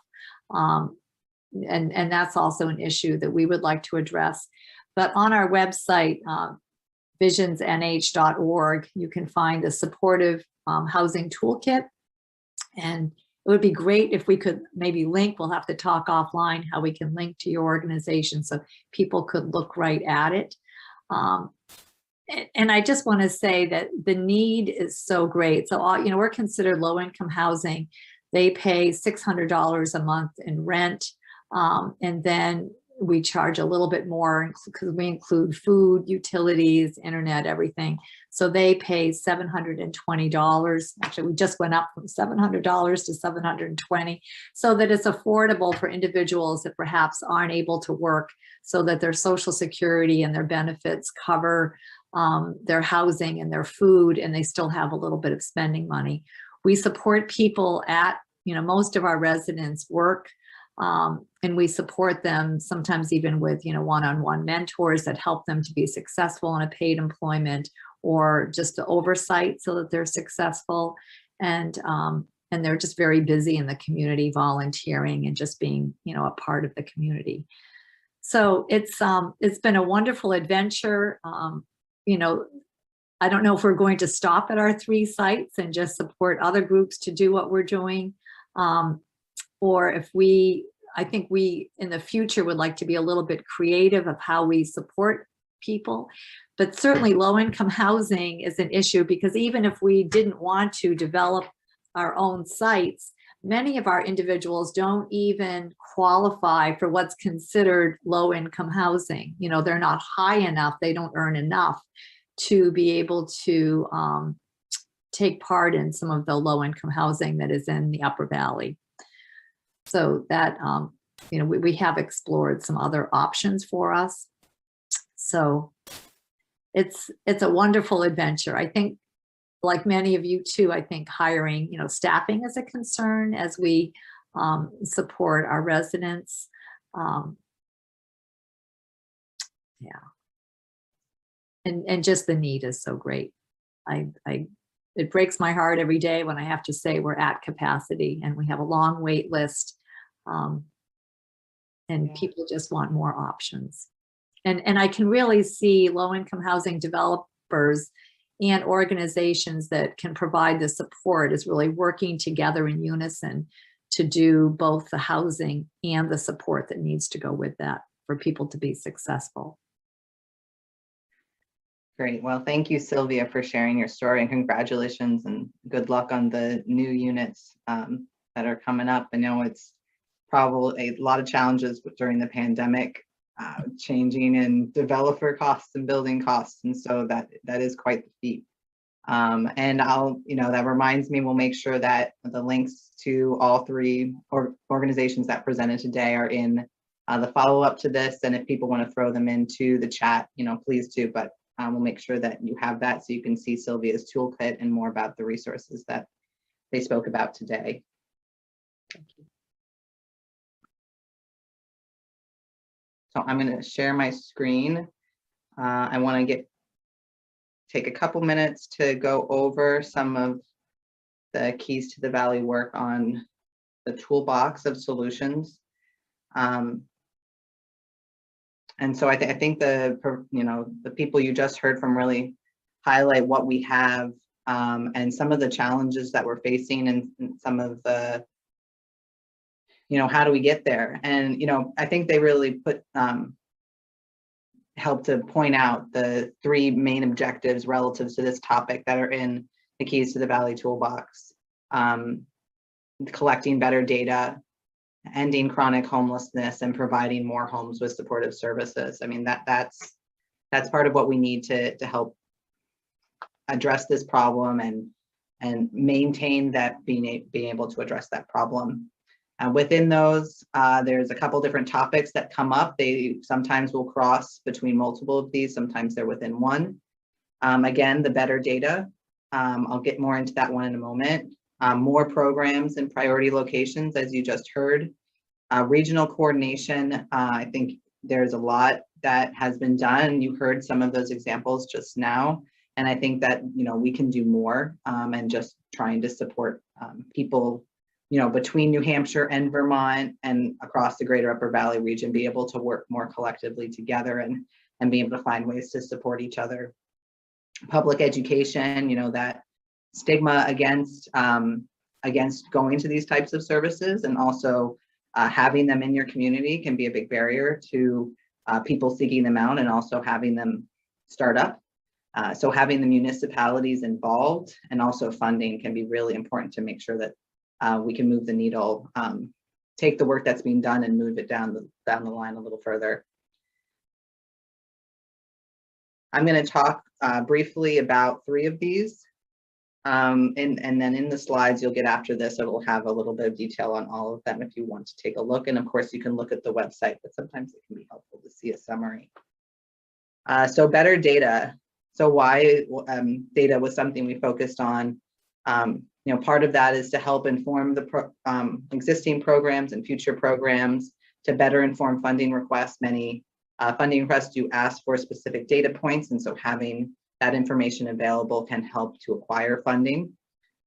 And that's also an issue that we would like to address. But on our website, visionsnh.org, you can find the supportive housing toolkit. And it would be great if we could maybe link, we'll have to talk offline, how we can link to your organization so people could look right at it. And I just want to say that the need is so great. So, we're considered low-income housing. They pay $600 a month in rent. And then we charge a little bit more because we include food, utilities, internet, everything. So they pay $720. Actually, we just went up from $700 to $720, so that it's affordable for individuals that perhaps aren't able to work, so that their Social Security and their benefits cover their housing and their food, and they still have a little bit of spending money. We support people at, most of our residents work, and we support them sometimes even with, one-on-one mentors that help them to be successful in a paid employment or just the oversight so that they're successful. And they're just very busy in the community, volunteering and just being, a part of the community. So it's been a wonderful adventure. I don't know if we're going to stop at our 3 sites and just support other groups to do what we're doing. Or if I think we in the future would like to be a little bit creative of how we support people. But certainly low-income housing is an issue, because even if we didn't want to develop our own sites, many of our individuals don't even qualify for what's considered low-income housing. They're not high enough, they don't earn enough to be able to take part in some of the low-income housing that is in the Upper Valley. So that, we have explored some other options for us. So it's a wonderful adventure. I think, like many of you too, I think hiring, staffing is a concern as we support our residents. And just the need is so great. It breaks my heart every day when I have to say we're at capacity and we have a long wait list, and people just want more options. And I can really see low-income housing developers and organizations that can provide the support is really working together in unison to do both the housing and the support that needs to go with that for people to be successful. Great. Well, thank you, Sylvia, for sharing your story, and congratulations and good luck on the new units that are coming up. I know it's probably a lot of challenges during the pandemic, changing in developer costs and building costs. And so that is quite the feat. And that reminds me, we'll make sure that the links to all 3 organizations that presented today are in the follow-up to this. And if people want to throw them into the chat, please do. But we'll make sure that you have that so you can see Sylvia's toolkit and more about the resources that they spoke about today. Thank you. So I'm going to share my screen. I want to take a couple minutes to go over some of the Keys to the Valley work on the toolbox of solutions. And so I think the people you just heard from really highlight what we have and some of the challenges that we're facing and some of the, how do we get there? And, I think they really help to point out the 3 main objectives relative to this topic that are in the Keys to the Valley Toolbox. Collecting better data, ending chronic homelessness, and providing more homes with supportive services. I mean, that's part of what we need to help address this problem and maintain that being able to address that problem. Within those, there's a couple different topics that come up. They sometimes will cross between multiple of these, sometimes they're within one. Again, the better data. I'll get more into that one in a moment. More programs in priority locations, as you just heard. Regional coordination, I think there's a lot that has been done. You heard some of those examples just now. And I think that, we can do more and just trying to support people, between New Hampshire and Vermont and across the greater Upper Valley region, be able to work more collectively together and be able to find ways to support each other. Public education, that stigma against going to these types of services, and also having them in your community can be a big barrier to people seeking them out and also having them start up. So having the municipalities involved and also funding can be really important to make sure that we can move the needle, take the work that's being done and move it down the line a little further. I'm going to talk briefly about 3 of these. And then in the slides you'll get after this, it will have a little bit of detail on all of them if you want to take a look. And of course you can look at the website, but sometimes it can be helpful to see a summary. So better data. So why data was something we focused on. Part of that is to help inform the existing programs and future programs, to better inform funding requests. Many funding requests do ask for specific data points, and so having that information available can help to acquire funding.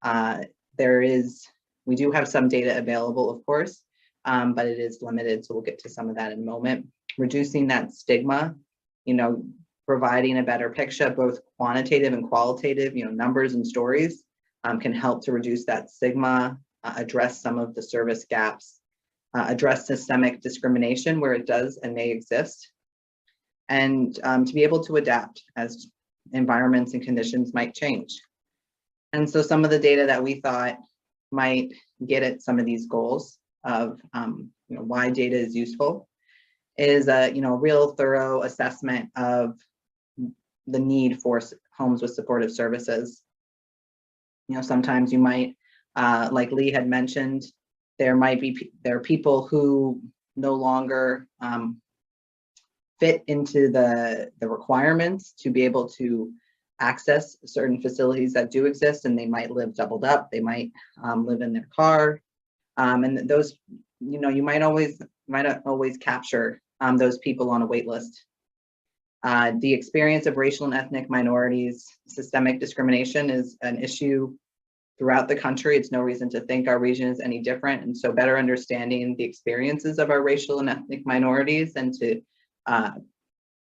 We do have some data available, of course, but it is limited, so we'll get to some of that in a moment. Reducing that stigma, providing a better picture, both quantitative and qualitative, numbers and stories, can help to reduce that stigma, address some of the service gaps, address systemic discrimination where it does and may exist, and to be able to adapt as environments and conditions might change. And so some of the data that we thought might get at some of these goals of why data is useful is a real thorough assessment of the need for homes with supportive services. Sometimes you might, like Lee had mentioned, there are people who no longer fit into the requirements to be able to access certain facilities that do exist, and they might live doubled up. They might live in their car, and those, you might not always capture those people on a wait list. The experience of racial and ethnic minorities, systemic discrimination is an issue throughout the country. It's no reason to think our region is any different. And so better understanding the experiences of our racial and ethnic minorities, and to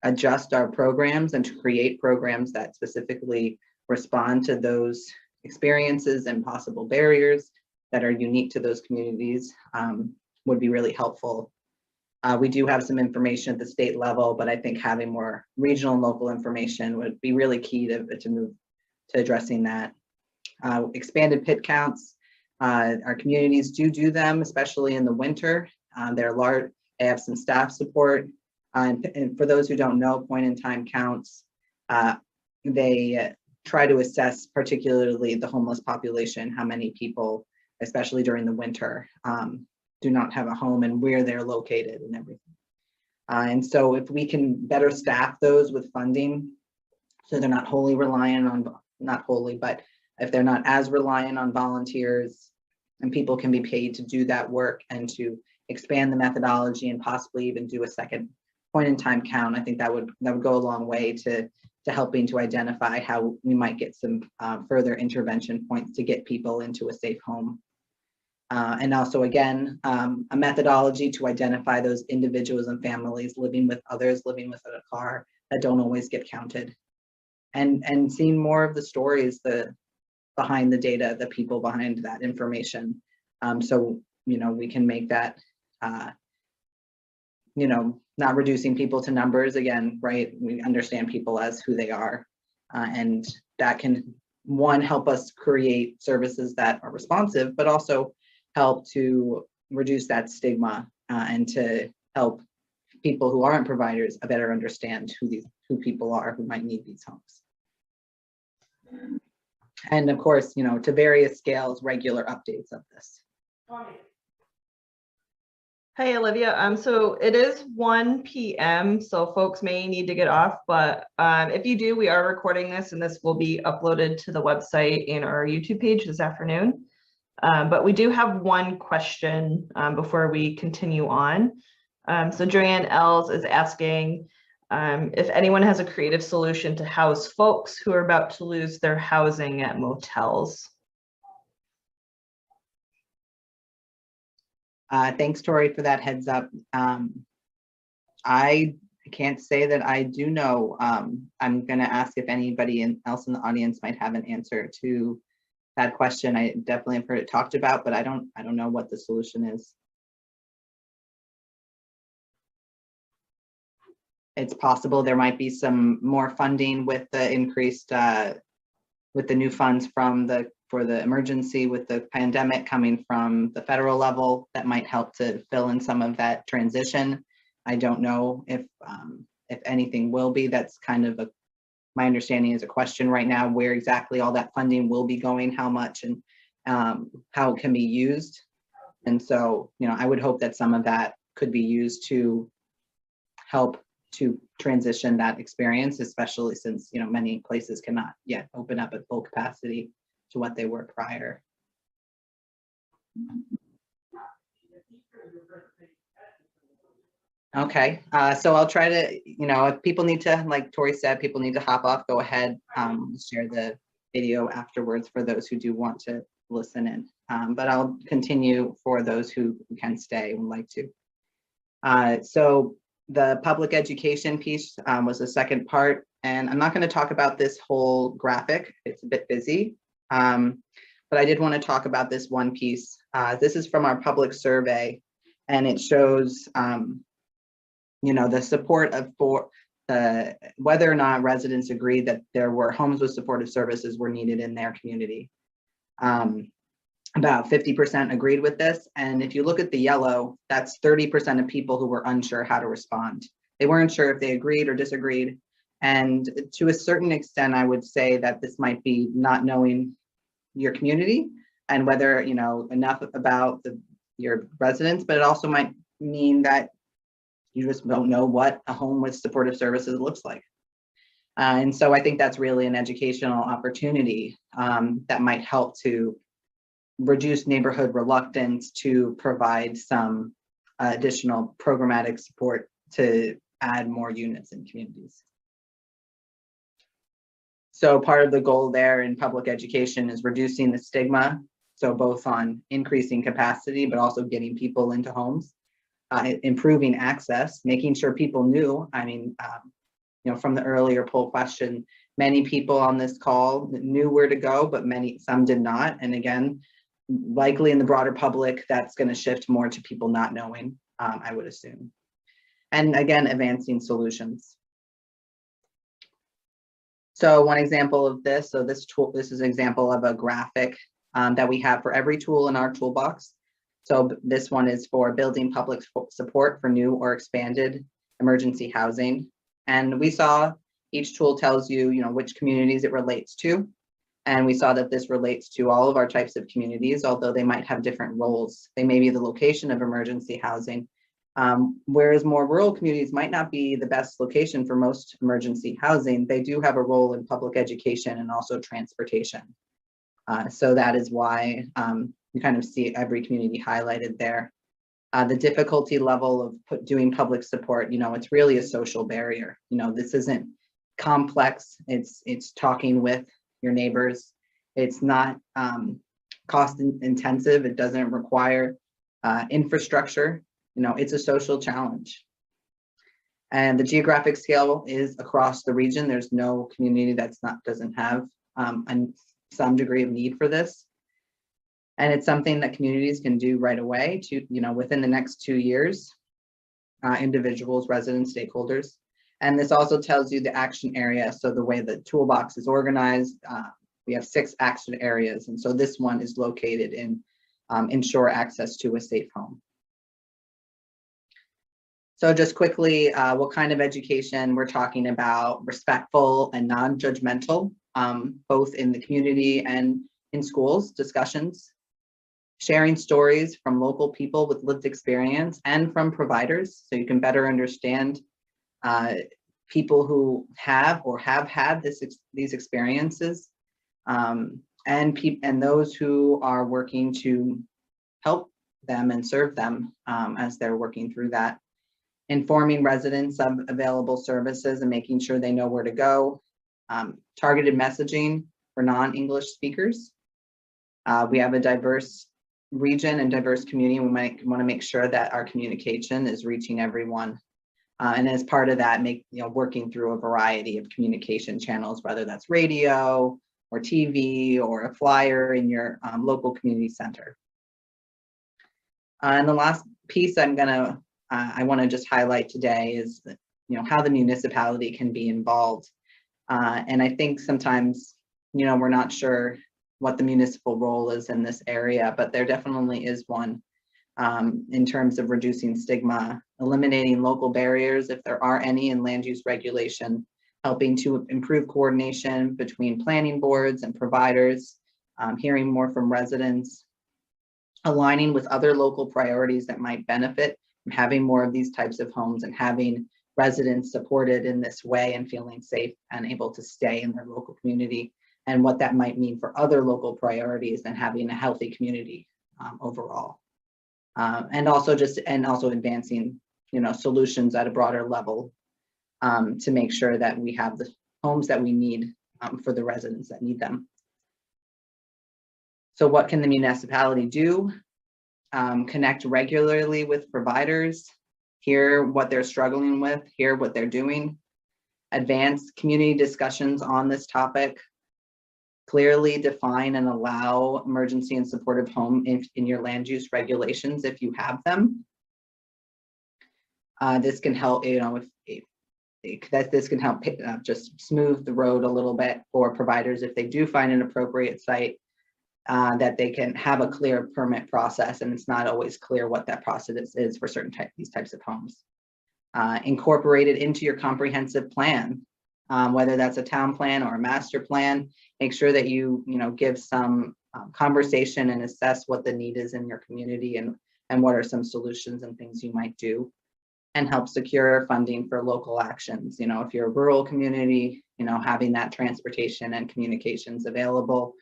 adjust our programs and to create programs that specifically respond to those experiences and possible barriers that are unique to those communities would be really helpful. We do have some information at the state level, but I think having more regional and local information would be really key to move to addressing that. Expanded PIT counts. Our communities do them, especially in the winter. They're large, they have some staff support. And for those who don't know, point in time counts, they try to assess particularly the homeless population, how many people, especially during the winter, do not have a home and where they're located and everything. And so if we can better staff those with funding, so they're not wholly reliant on, not wholly, but if they're not as reliant on volunteers, and people can be paid to do that work and to expand the methodology and possibly even do a second point in time count, I think that would go a long way to helping to identify how we might get some further intervention points to get people into a safe home. And also, again, a methodology to identify those individuals and families living with others, living without a car, that don't always get counted. And seeing more of the stories, the behind the data, the people behind that information. So, we can make that, not reducing people to numbers again, right? We understand people as who they are. And that can, one, help us create services that are responsive, but also help to reduce that stigma and to help people who aren't providers better understand who people are who might need these homes. And of course, to various scales, regular updates of this. Hey, Olivia. So it is 1 p.m. So folks may need to get off, but if you do, we are recording this and this will be uploaded to the website and our YouTube page this afternoon. But we do have one question before we continue on. So Joanne Els is asking if anyone has a creative solution to house folks who are about to lose their housing at motels. Thanks, Tori, for that heads up. I can't say that I do know. I'm going to ask if anybody else in the audience might have an answer to that question. I definitely have heard it talked about, but I don't know what the solution is. It's possible there might be some more funding with the increased, with the new funds for the emergency with the pandemic coming from the federal level that might help to fill in some of that transition. I don't know if anything will be. That's kind of my understanding is a question right now, where exactly all that funding will be going, how much, and how it can be used. And so, I would hope that some of that could be used to help to transition that experience, especially since, many places cannot yet open up at full capacity to what they were prior. Okay, so I'll try to, if people need to, like Tori said, people need to hop off, go ahead, share the video afterwards for those who do want to listen in. But I'll continue for those who can stay and would like to. So the public education piece was the second part, and I'm not going to talk about this whole graphic. It's a bit busy, but I did want to talk about this one piece. This is from our public survey, and it shows the support for whether or not residents agreed that there were homes with supportive services were needed in their community. About 50% agreed with this. And if you look at the yellow, that's 30% of people who were unsure how to respond. They weren't sure if they agreed or disagreed. And to a certain extent, I would say that this might be not knowing your community and whether, enough about your residents, but it also might mean that you just don't know what a home with supportive services looks like. And so I think that's really an educational opportunity that might help to reduce neighborhood reluctance to provide some additional programmatic support to add more units in communities. So part of the goal there in public education is reducing the stigma. So both on increasing capacity, but also getting people into homes, improving access, making sure people knew, from the earlier poll question, many people on this call knew where to go, but some did not. And again, likely in the broader public, that's going to shift more to people not knowing, I would assume. And again, advancing solutions. So one example of this, this is an example of a graphic that we have for every tool in our toolbox. So this one is for building public support for new or expanded emergency housing. And we saw each tool tells you, which communities it relates to. And we saw that this relates to all of our types of communities, although they might have different roles. They may be the location of emergency housing, whereas more rural communities might not be the best location for most emergency housing. They do have a role in public education and also transportation. So that is why you kind of see every community highlighted there. The difficulty level of doing public support, it's really a social barrier. This isn't complex. It's talking with your neighbors. It's not cost intensive. It doesn't require infrastructure. It's a social challenge. And the geographic scale is across the region. There's no community doesn't have some degree of need for this. And it's something that communities can do right away to, within the next 2 years, individuals, residents, stakeholders. And this also tells you the action area. So the way the toolbox is organized, we have 6 action areas. And so this one is located in ensure access to a safe home. So just quickly, what kind of education we're talking about: respectful and non-judgmental, both in the community and in schools, discussions, sharing stories from local people with lived experience and from providers, so you can better understand people who have or have had these experiences, and those who are working to help them and serve them as they're working through that. Informing residents of available services and making sure they know where to go. Targeted messaging for non-English speakers. We have a diverse region and diverse community. We might want to make sure that our communication is reaching everyone. And as part of that, working through a variety of communication channels, whether that's radio or TV or a flyer in your local community center. And the last piece I want to just highlight today is, how the municipality can be involved. And I think sometimes, we're not sure what the municipal role is in this area, but there definitely is one in terms of reducing stigma, eliminating local barriers if there are any in land use regulation, helping to improve coordination between planning boards and providers, hearing more from residents, aligning with other local priorities that might benefit from having more of these types of homes, and having residents supported in this way and feeling safe and able to stay in their local community, and what that might mean for other local priorities and having a healthy community overall. And also advancing, solutions at a broader level to make sure that we have the homes that we need for the residents that need them. So what can the municipality do? Connect regularly with providers, hear what they're struggling with, hear what they're doing, advance community discussions on this topic, clearly define and allow emergency and supportive home in your land use regulations if you have them. This can help, this can help just smooth the road a little bit for providers if they do find an appropriate site, that they can have a clear permit process, and it's not always clear what that process is for these types of homes. Incorporate it into your comprehensive plan, whether that's a town plan or a master plan. Make sure that you give some conversation and assess what the need is in your community, and what are some solutions and things you might do, and help secure funding for local actions. If you're a rural community, having that transportation and communications available.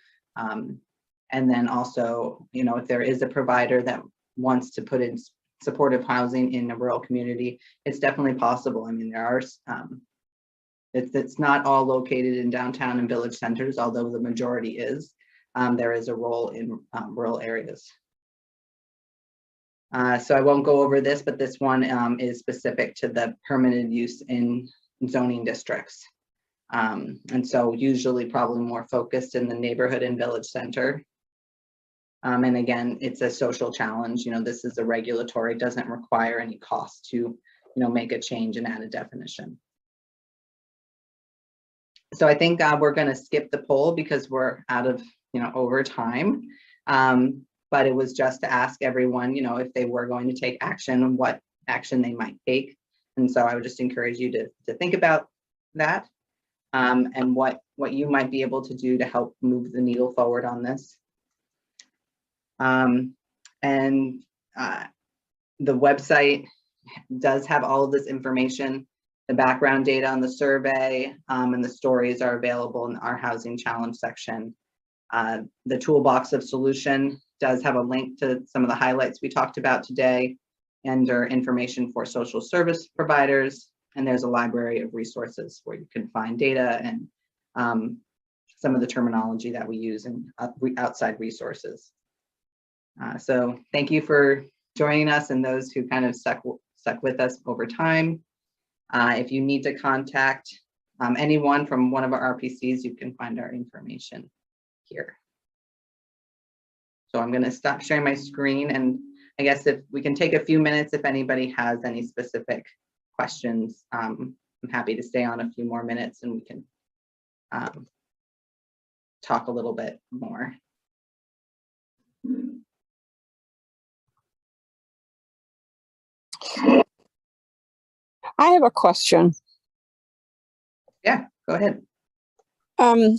And then also, if there is a provider that wants to put in supportive housing in a rural community, it's definitely possible. I mean, there are, it's not all located in downtown and village centers, although the majority is. There is a role in rural areas. So I won't go over this, but this one is specific to the permitted use in zoning districts. And so usually probably more focused in the neighborhood and village center. And again, it's a social challenge. This is a regulatory, doesn't require any cost to, make a change and add a definition. So I think we're going to skip the poll because we're out of, over time. But it was just to ask everyone, if they were going to take action, what action they might take. And so I would just encourage you to think about that, and what you might be able to do to help move the needle forward on this. The website does have all of this information. The background data on the survey and the stories are available in our housing challenge section. The toolbox of solution does have a link to some of the highlights we talked about today, and our information for social service providers. And there's a library of resources where you can find data and some of the terminology that we use in outside resources. So thank you for joining us, and those who kind of stuck with us over time. If you need to contact anyone from one of our RPCs, you can find our information here. So I'm going to stop sharing my screen, and I guess if we can take a few minutes, if anybody has any specific questions, I'm happy to stay on a few more minutes and we can talk a little bit more. I have a question. Yeah, go ahead. I'm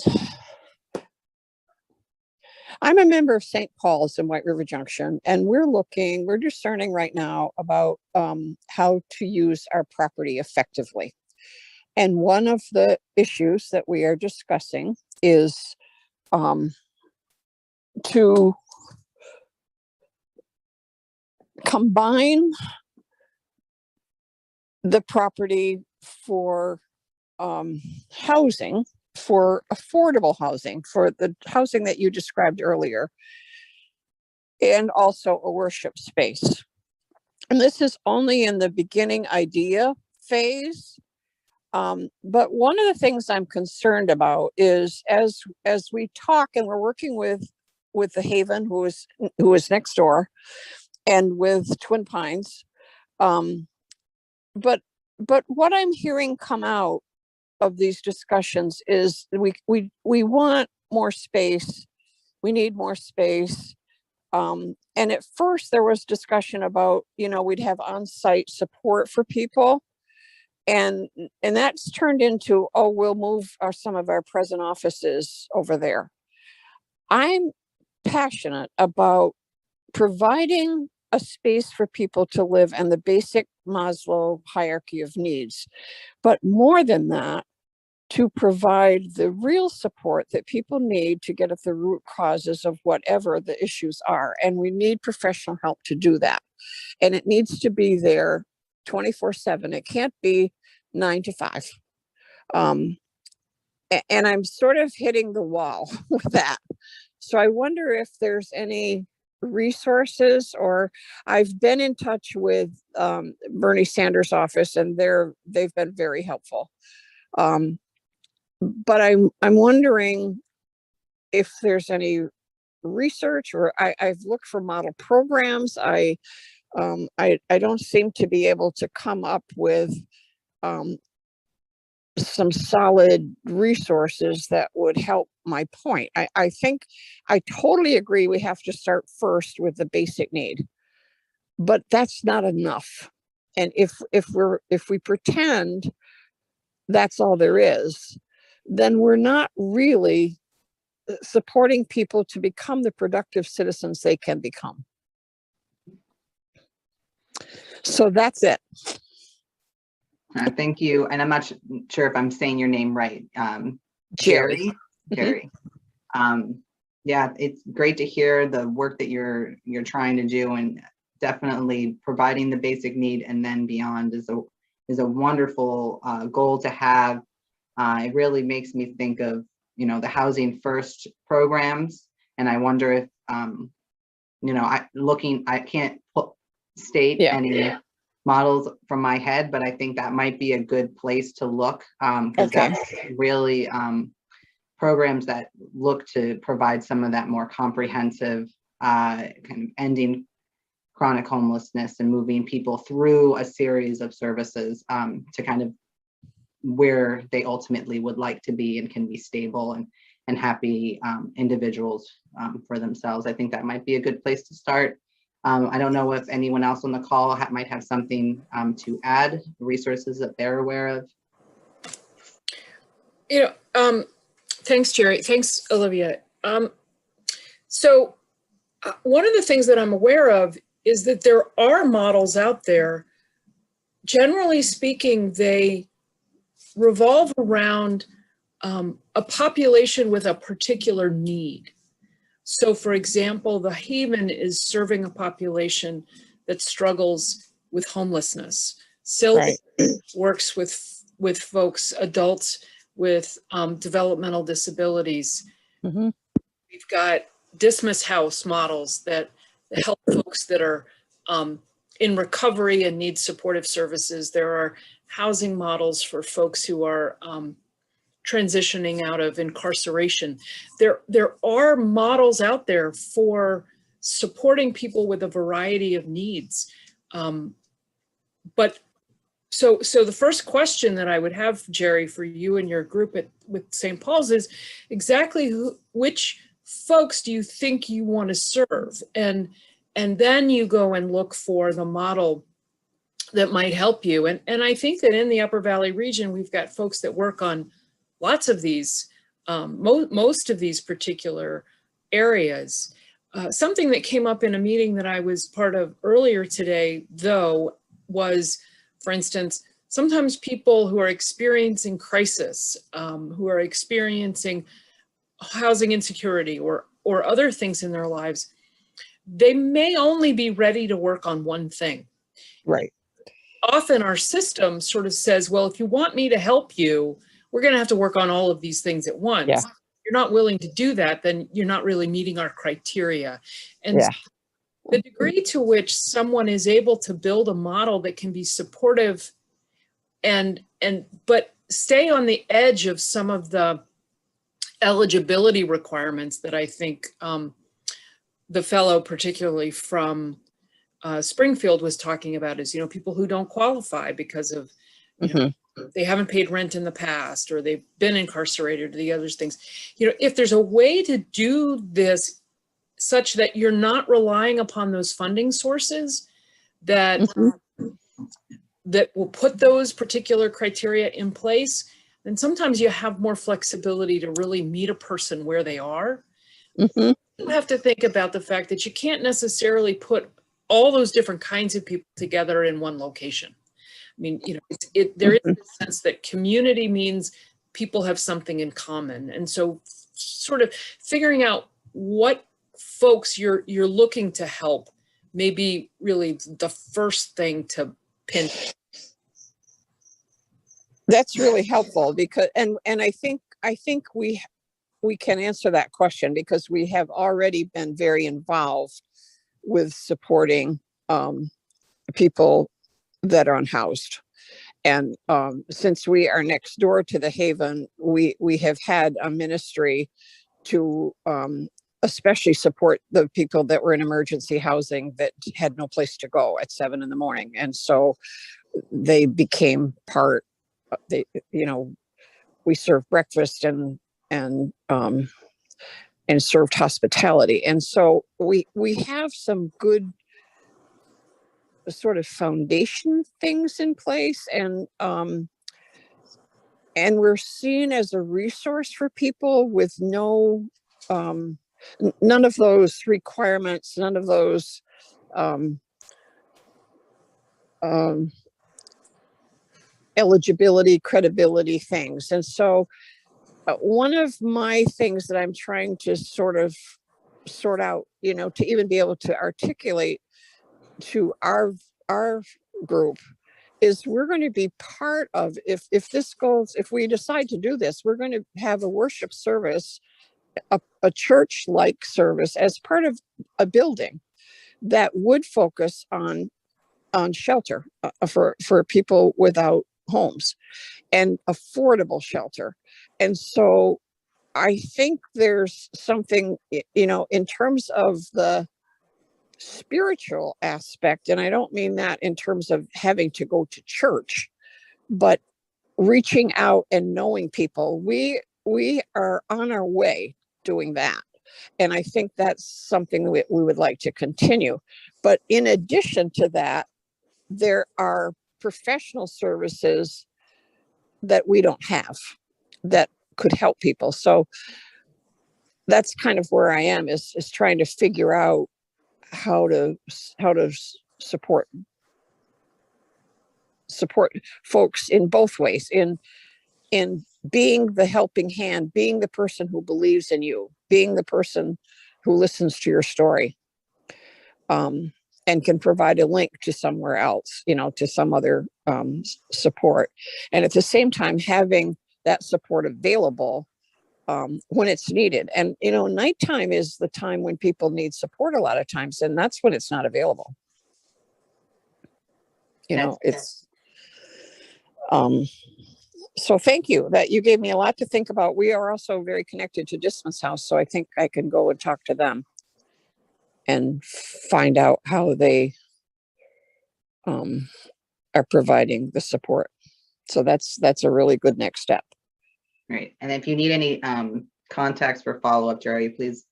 a member of St. Paul's in White River Junction, and we're discerning right now about how to use our property effectively. And one of the issues that we are discussing is to combine the property for housing, for affordable housing, for the housing that you described earlier, and also a worship space. And this is only in the beginning idea phase. But one of the things I'm concerned about is as we talk, and we're working with the Haven, who is next door, and with Twin Pines. But what I'm hearing come out of these discussions is we want more space. We need more space. And at first there was discussion about, we'd have on-site support for people. And that's turned into, oh, we'll move some of our present offices over there. I'm passionate about providing a space for people to live and the basic Maslow hierarchy of needs. But more than that, to provide the real support that people need to get at the root causes of whatever the issues are. And we need professional help to do that. And it needs to be there 24/7. It can't be 9 to 5. And I'm sort of hitting the wall with that. So I wonder if there's any resources, or I've been in touch with Bernie Sanders' office, and they've been very helpful. But I'm wondering if there's any research, or I've looked for model programs. I don't seem to be able to come up with some solid resources that would help my point. I think I totally agree we have to start first with the basic need, but that's not enough. And if we pretend that's all there is, then we're not really supporting people to become the productive citizens they can become. So that's it. Thank you. And I'm not sure if I'm saying your name right. Jerry. Jerry. Yeah, it's great to hear the work that you're trying to do, and definitely providing the basic need and then beyond is a wonderful goal to have. It really makes me think of, the Housing First programs. And I wonder if, I can't state any models from my head, but I think that might be a good place to look, because that's really programs that look to provide some of that more comprehensive kind of ending chronic homelessness and moving people through a series of services to kind of where they ultimately would like to be and can be stable and happy individuals for themselves. I think that might be a good place to start. I don't know if anyone else on the call might have something to add, resources that they're aware of. Thanks, Jerry. Thanks, Olivia. So one of the things that I'm aware of is that there are models out there. Generally speaking, they revolve around a population with a particular need. So for example, the Haven is serving a population that struggles with homelessness. Silk works with folks, adults with developmental disabilities. Mm-hmm. We've got Dismas House models that help folks that are in recovery and need supportive services. There are housing models for folks who are transitioning out of incarceration. There are models out there for supporting people with a variety of needs. But so the first question that I would have, Jerry, for you and your group with St. Paul's is exactly which folks do you think you want to serve? And then you go and look for the model that might help you. And I think that in the Upper Valley region, we've got folks that work on lots of these, most of these particular areas. Something that came up in a meeting that I was part of earlier today, though, was, for instance, sometimes people who are experiencing crisis, who are experiencing housing insecurity or other things in their lives, they may only be ready to work on one thing. Right. Often our system sort of says, well, if you want me to help you, we're going to have to work on all of these things at once. Yeah. If you're not willing to do that, then you're not really meeting our criteria. And Yeah. the degree to which someone is able to build a model that can be supportive but stay on the edge of some of the eligibility requirements that I think the fellow, particularly from Springfield, was talking about, is, people who don't qualify because of, they haven't paid rent in the past, or they've been incarcerated, or the other things. If there's a way to do this such that you're not relying upon those funding sources that that will put those particular criteria in place, then sometimes you have more flexibility to really meet a person where they are. You have to think about the fact that you can't necessarily put all those different kinds of people together in one location. I mean, there is a sense that community means people have something in common. And so sort of figuring out what folks you're looking to help may be really the first thing to pin. That's really helpful because, and I think we can answer that question because we have already been very involved with supporting people that are unhoused. And since we are next door to the Haven, we have had a ministry to especially support the people that were in emergency housing that had no place to go at 7 a.m. And so they became part. We served breakfast and served hospitality. And so we have some good sort of foundation things in place, and we're seen as a resource for people with none of those requirements, none of those eligibility, credibility things. And so one of my things that I'm trying to sort out, to even be able to articulate to our group is we're going to be part of, if we decide to do this, we're going to have a worship service, a church-like service as part of a building that would focus on shelter for people without homes and affordable shelter. And so I think there's something, in terms of the spiritual aspect, and I don't mean that in terms of having to go to church, but reaching out and knowing people. We are on our way doing that. And I think that's something we would like to continue. But in addition to that, there are professional services that we don't have that could help people. So that's kind of where I am, is trying to figure out how to support folks in both ways, in being the helping hand, being the person who believes in you, being the person who listens to your story, and can provide a link to somewhere else, to some other support. And at the same time, having that support available when it's needed. And, nighttime is the time when people need support a lot of times, and that's when it's not available. So thank you that you gave me a lot to think about. We are also very connected to Dismas House, so I think I can go and talk to them and find out how they are providing the support. So that's a really good next step. Great. And if you need any contacts for follow-up, Jerry, please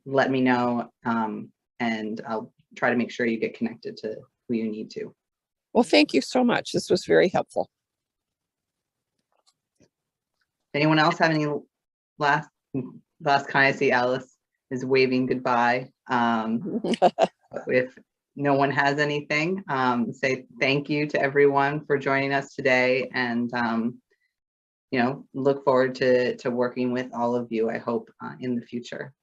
let me know, and I'll try to make sure you get connected to who you need to. Well, thank you so much. This was very helpful. Anyone else have any last kind? I see Alice is waving goodbye. If no one has anything, say thank you to everyone for joining us today, and look forward to working with all of you, I hope, in the future.